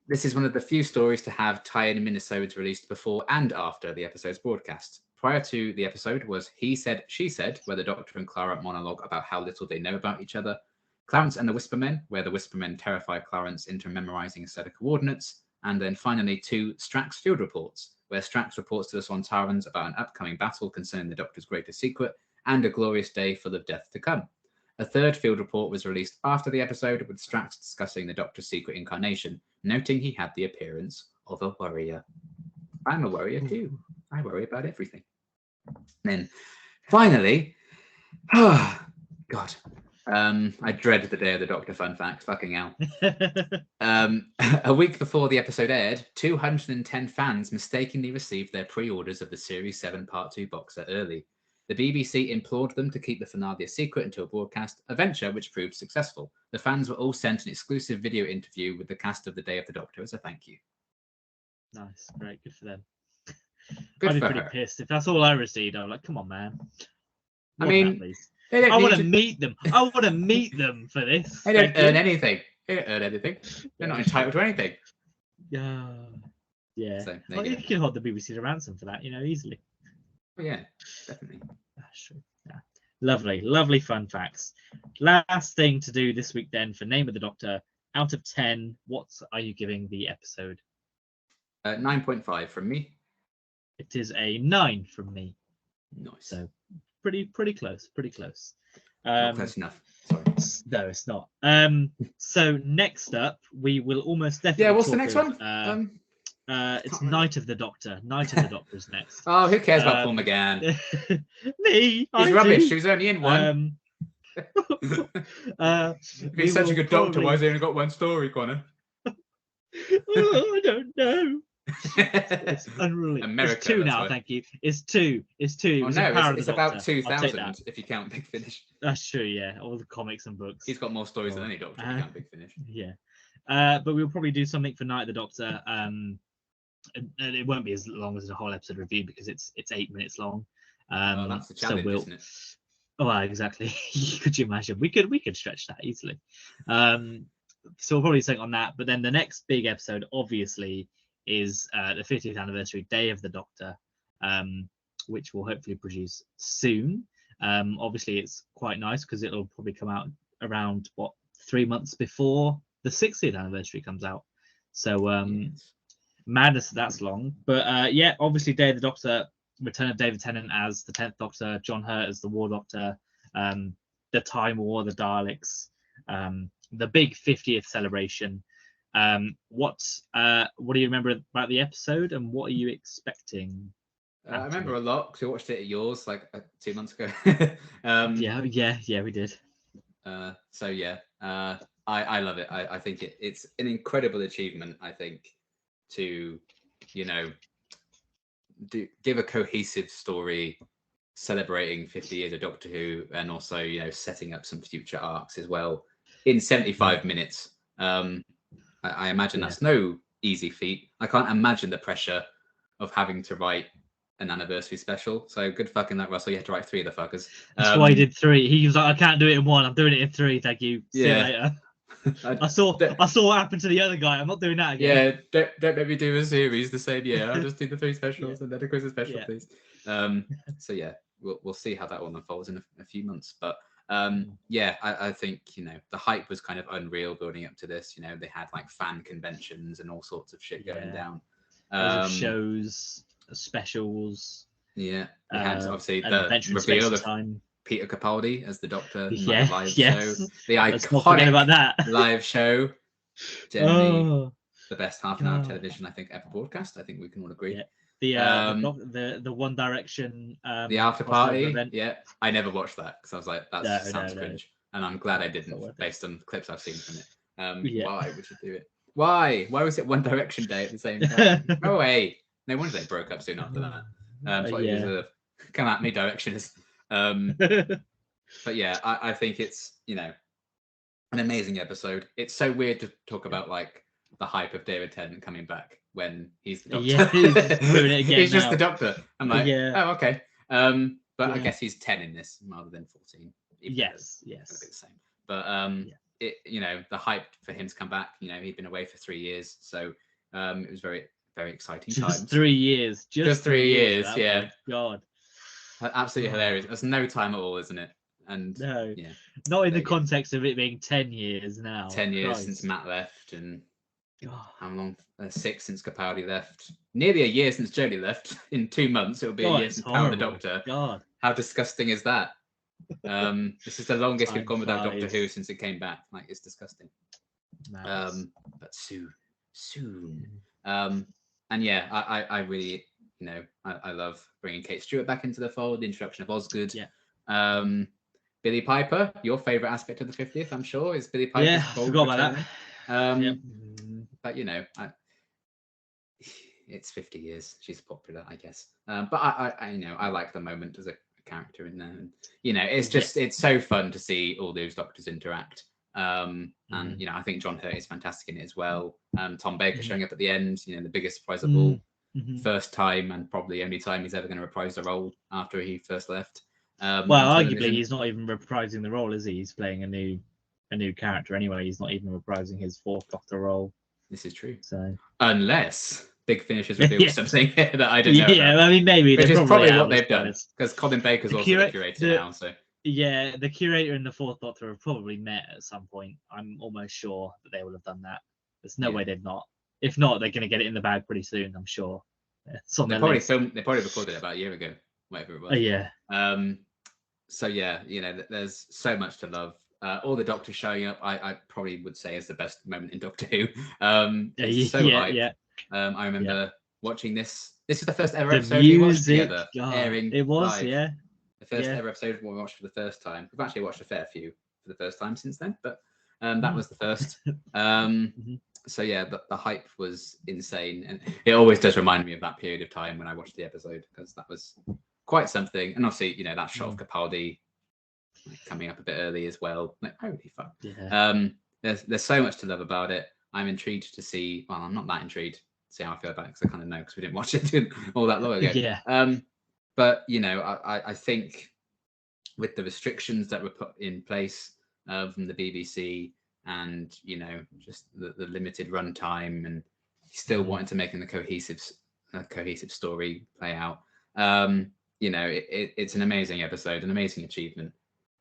[SPEAKER 2] This is one of the few stories to have tie-in minisodes released before and after the episode's broadcast. Prior to the episode was He Said, She Said, where the Doctor and Clara monologue about how little they know about each other. Clarence and the Whisper Men, where the Whisper Men terrify Clarence into memorizing a set of coordinates. And then finally 2 Strax field reports, where Strax reports to the Sontarans about an upcoming battle concerning the Doctor's greatest secret and a glorious day full of death to come. A 3rd field report was released after the episode, with Strax discussing the Doctor's secret incarnation, noting he had the appearance of a worrier. I'm a worrier too. I worry about everything. Then, finally, God, I dread the day of the Doctor fun facts. Fucking hell. A week before the episode aired, 210 fans mistakenly received their pre-orders of the Series 7 Part 2 box set early. The BBC implored them to keep the finale a secret until broadcast, a venture which proved successful. The fans were all sent an exclusive video interview with the cast of The Day of the Doctor as a thank you.
[SPEAKER 1] Nice, great, good for them.
[SPEAKER 2] Good
[SPEAKER 1] I'd be
[SPEAKER 2] for
[SPEAKER 1] pretty
[SPEAKER 2] her.
[SPEAKER 1] pissed if that's all I received. I'm like, come on, man.
[SPEAKER 2] I mean,
[SPEAKER 1] I want to meet them. I want to meet them for this.
[SPEAKER 2] They don't earn anything. They don't earn anything. They're not entitled to anything.
[SPEAKER 1] Yeah.
[SPEAKER 2] So,
[SPEAKER 1] well, you can hold the BBC to ransom for that, easily.
[SPEAKER 2] Oh, yeah, definitely.
[SPEAKER 1] That's true. Yeah. Lovely fun facts. Last thing to do this week then for Name of the Doctor. Out of 10, what are you giving the episode?
[SPEAKER 2] 9.5 from me.
[SPEAKER 1] It is a 9 from me.
[SPEAKER 2] Nice.
[SPEAKER 1] So pretty close.
[SPEAKER 2] Not close enough. Sorry.
[SPEAKER 1] No, it's not. So next up, we will almost definitely.
[SPEAKER 2] Yeah, what's the next one?
[SPEAKER 1] It's Night of the Doctor. Night of the Doctor is next.
[SPEAKER 2] Oh, who cares about Paul McGann?
[SPEAKER 1] Me.
[SPEAKER 2] He's rubbish. He was only in one. If he's such a good Doctor, why has he only got one story, Connor?
[SPEAKER 1] I don't know. It's unruly.
[SPEAKER 2] America,
[SPEAKER 1] it's 2 now, thank you. It's 2. It's 2.
[SPEAKER 2] Oh, no, it's about 2000 if you count Big Finish.
[SPEAKER 1] That's true, yeah. All the comics and books.
[SPEAKER 2] He's got more stories than any Doctor if you count Big Finish.
[SPEAKER 1] Yeah. But we'll probably do something for Night of the Doctor. And it won't be as long as the whole episode review because it's 8 minutes long.
[SPEAKER 2] Well, that's the challenge, isn't it?
[SPEAKER 1] Oh, exactly. Could you imagine? We could stretch that easily. So we'll probably think on that. But then the next big episode, obviously, is the 50th anniversary Day of the Doctor, which we'll hopefully produce soon. Obviously, it's quite nice because it'll probably come out around 3 months before the 60th anniversary comes out. So madness that's long, but yeah, obviously Day of the Doctor return of David Tennant as the 10th Doctor, John Hurt as the War Doctor, the Time War, the Daleks, the big 50th celebration. What do you remember about the episode, and what are you expecting?
[SPEAKER 2] I remember a lot because we watched it at yours like 2 months ago.
[SPEAKER 1] Yeah, we did.
[SPEAKER 2] So yeah, I love it. I think it's an incredible achievement. I think to, you know, give a cohesive story celebrating 50 years of Doctor Who, and also, you know, setting up some future arcs as well in 75 minutes. I imagine that's no easy feat. I can't imagine the pressure of having to write an anniversary special. So good fucking luck, Russell. You had to write 3 of the fuckers.
[SPEAKER 1] That's why he did 3. He was like, I can't do it in 1. I'm doing it in 3. Thank you. See you
[SPEAKER 2] Yeah.
[SPEAKER 1] later. I saw what happened to the other guy. I'm not doing that again.
[SPEAKER 2] Yeah, don't make me do a series the same year. I'll just do the 3 specials and then a Christmas special, please. So yeah, we'll see how that one unfolds in a few months. But yeah, I think, you know, the hype was kind of unreal building up to this. You know, they had like fan conventions and all sorts of shit going down.
[SPEAKER 1] Shows, specials.
[SPEAKER 2] Yeah, we had obviously the
[SPEAKER 1] reveal
[SPEAKER 2] of
[SPEAKER 1] time.
[SPEAKER 2] Peter Capaldi as the Doctor in
[SPEAKER 1] Yeah,
[SPEAKER 2] live
[SPEAKER 1] yes.
[SPEAKER 2] show. The
[SPEAKER 1] Let's not forget
[SPEAKER 2] iconic
[SPEAKER 1] about that.
[SPEAKER 2] live show. Generally,
[SPEAKER 1] Oh,
[SPEAKER 2] the best half an hour of television I think ever broadcast. I think we can all agree.
[SPEAKER 1] Yeah. The One Direction
[SPEAKER 2] the after party
[SPEAKER 1] event.
[SPEAKER 2] Yeah, I never watched that because I was like, that sounds cringe, and I'm glad I didn't, based on clips I've seen from it. Why would you do it? Why was it One Direction Day at the same time? No way. No wonder they broke up soon after that. That's what you deserve. Come at me, Directioners. But yeah, I think it's, you know, an amazing episode. It's so weird to talk about like the hype of David Tennant coming back when he's the Doctor.
[SPEAKER 1] Yeah, he's
[SPEAKER 2] just the Doctor. I'm like, oh, okay. But
[SPEAKER 1] Yeah.
[SPEAKER 2] I guess he's 10 in this rather than 14.
[SPEAKER 1] Yes.
[SPEAKER 2] It's gonna be the same. But it, you know, the hype for him to come back. You know, he'd been away for 3 years, so it was very, very exciting times.
[SPEAKER 1] Just 3 years.
[SPEAKER 2] Just 3 years.
[SPEAKER 1] Oh
[SPEAKER 2] Yeah.
[SPEAKER 1] my God.
[SPEAKER 2] Absolutely hilarious. That's no time at all, isn't it? And
[SPEAKER 1] No,
[SPEAKER 2] yeah,
[SPEAKER 1] not in the context of it being 10 years now.
[SPEAKER 2] 10 years since Matt left, and how long? 6 since Capaldi left. Nearly a year since Jodie left. In 2 months, it'll be a year since Power the Doctor.
[SPEAKER 1] God,
[SPEAKER 2] how disgusting is that? This is the longest we've gone without Doctor Who since it came back. Like, it's disgusting. But soon. And yeah, I really, you know, I love bringing Kate Stewart back into the fold. The introduction of Osgood.
[SPEAKER 1] Yeah.
[SPEAKER 2] Billy Piper, your favorite aspect of the 50th, I'm sure, is Billy Piper's
[SPEAKER 1] forgot about that.
[SPEAKER 2] But you know, it's 50 years. She's popular, I guess. But I you know, I like the moment as a character in there. And, you know, it's just it's so fun to see all those Doctors interact. And you know, I think John Hurt is fantastic in it as well. Tom Baker showing up at the end, you know, the biggest surprise of all. First time and probably only time he's ever going to reprise the role after he first left.
[SPEAKER 1] Well, arguably he's not even reprising the role, is he? He's playing a new character anyway. He's not even reprising his 4th Doctor role.
[SPEAKER 2] This is true.
[SPEAKER 1] So
[SPEAKER 2] unless Big Finish has revealed something that I don't know.
[SPEAKER 1] Yeah, I mean, maybe.
[SPEAKER 2] Which is probably what they've done, because Colin Baker's also the curator now. So
[SPEAKER 1] yeah, the curator and the 4th Doctor have probably met at some point. I'm almost sure that they will have done that. There's no way they've not. If not, they're going to get it in the bag pretty soon, I'm sure.
[SPEAKER 2] They probably recorded it about a year ago, whatever it was.
[SPEAKER 1] Yeah.
[SPEAKER 2] So yeah, you know, there's so much to love. All the Doctors showing up, I probably would say is the best moment in Doctor Who. It's so hyped. I remember watching this. This is the first ever episode we watched together. Airing
[SPEAKER 1] it was
[SPEAKER 2] live. The first ever episode we watched for the first time. We've actually watched a fair few for the first time since then, but that was the first. So yeah, the hype was insane, and it always does remind me of that period of time when I watched the episode, because that was quite something. And obviously, you know, that shot of Capaldi coming up a bit early as well. Like, holy fuck. There's so much to love about it. I'm intrigued to see. Well, I'm not that intrigued to see how I feel about it, because I kind of know, because we didn't watch it all that long ago. But you know, I think with the restrictions that were put in place from the BBC, and you know, just the limited run time, and still wanting to make a cohesive story play out. You know, it's an amazing episode, an amazing achievement.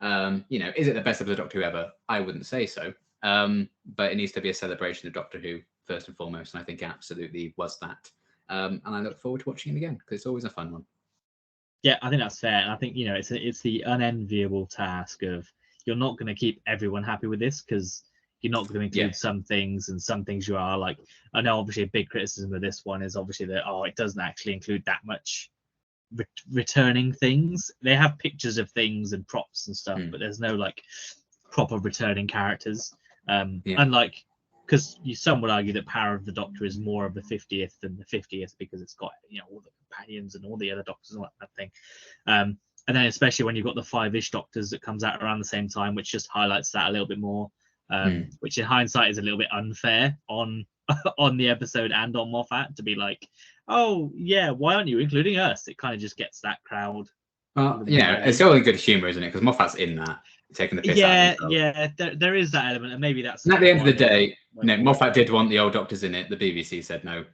[SPEAKER 2] You know, is it the best episode of Doctor Who ever? I wouldn't say so. But it needs to be a celebration of Doctor Who first and foremost, and I think it absolutely was that. And I look forward to watching it again, because it's always a fun one.
[SPEAKER 1] Yeah, I think that's fair, and I think it's the unenviable task of you're not going to keep everyone happy with this because you're not going to include some things, and some things you are like. I know obviously a big criticism of this one is obviously that it doesn't actually include that much returning things. They have pictures of things and props and stuff, but there's no like proper returning characters. Unlike, because some would argue that Power of the Doctor is more of the 50th than the 50th because it's got all the companions and all the other Doctors and all that thing. And then especially when you've got the 5-ish Doctors that comes out around the same time, which just highlights that a little bit more. Which in hindsight is a little bit unfair on the episode and on Moffat to be like, oh yeah, why aren't you including us? It kind of just gets that crowd.
[SPEAKER 2] Well, it's all in good humour, isn't it? Because Moffat's in that, taking the piss out of himself.
[SPEAKER 1] There is that element, and maybe that's.
[SPEAKER 2] And at the end of the day, Moffat did want the old Doctors in it. The BBC said no.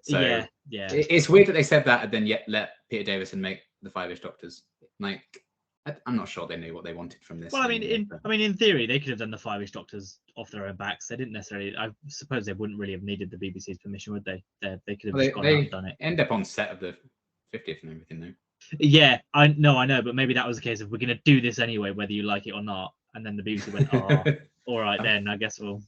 [SPEAKER 2] So
[SPEAKER 1] yeah.
[SPEAKER 2] It's weird that they said that and then yet let Peter Davison make the 5-ish Doctors. Like, I'm not sure they knew what they wanted from this.
[SPEAKER 1] Well, I mean, in theory, they could have done the 5-ish Doctors off their own backs. They didn't necessarily. I suppose they wouldn't really have needed the BBC's permission, would they? They could have just gone out and done it.
[SPEAKER 2] End up on set of the 50th and everything, though.
[SPEAKER 1] Yeah, I know, but maybe that was the case of we're going to do this anyway, whether you like it or not. And then the BBC went, "Oh, all right, then I guess we'll."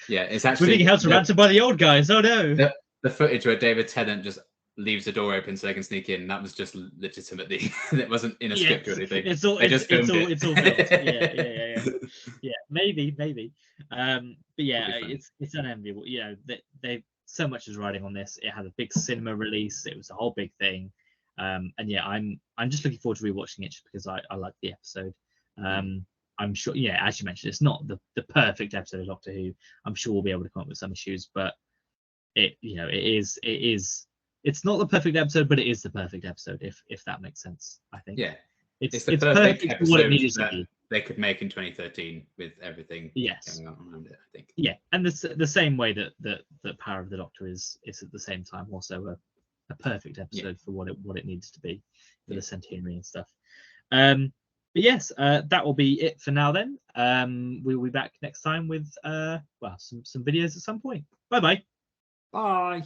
[SPEAKER 2] Yeah, it's actually.
[SPEAKER 1] We're being held to ransom by the old guys. Oh no!
[SPEAKER 2] The footage where David Tennant just leaves the door open so they can sneak in. That was just legitimately. That wasn't in a script or anything.
[SPEAKER 1] It's all filmed. Yeah, maybe. But yeah, it's unenviable. They so much is riding on this. It had a big cinema release. It was a whole big thing. And yeah, I'm just looking forward to rewatching it just because I like the episode. I'm sure, as you mentioned, it's not the perfect episode of Doctor Who. I'm sure we'll be able to come up with some issues, but it's not the perfect episode, but it is the perfect episode if that makes sense. I think.
[SPEAKER 2] Yeah,
[SPEAKER 1] it's
[SPEAKER 2] the perfect episode what it needed to be. They could make in 2013 with everything going on around it. I think.
[SPEAKER 1] Yeah, and the same way that Power of the Doctor is at the same time also a perfect episode for what it needs to be for the centenary and stuff. But yes, that will be it for now then. We'll be back next time with some videos at some point. Bye.
[SPEAKER 2] Bye.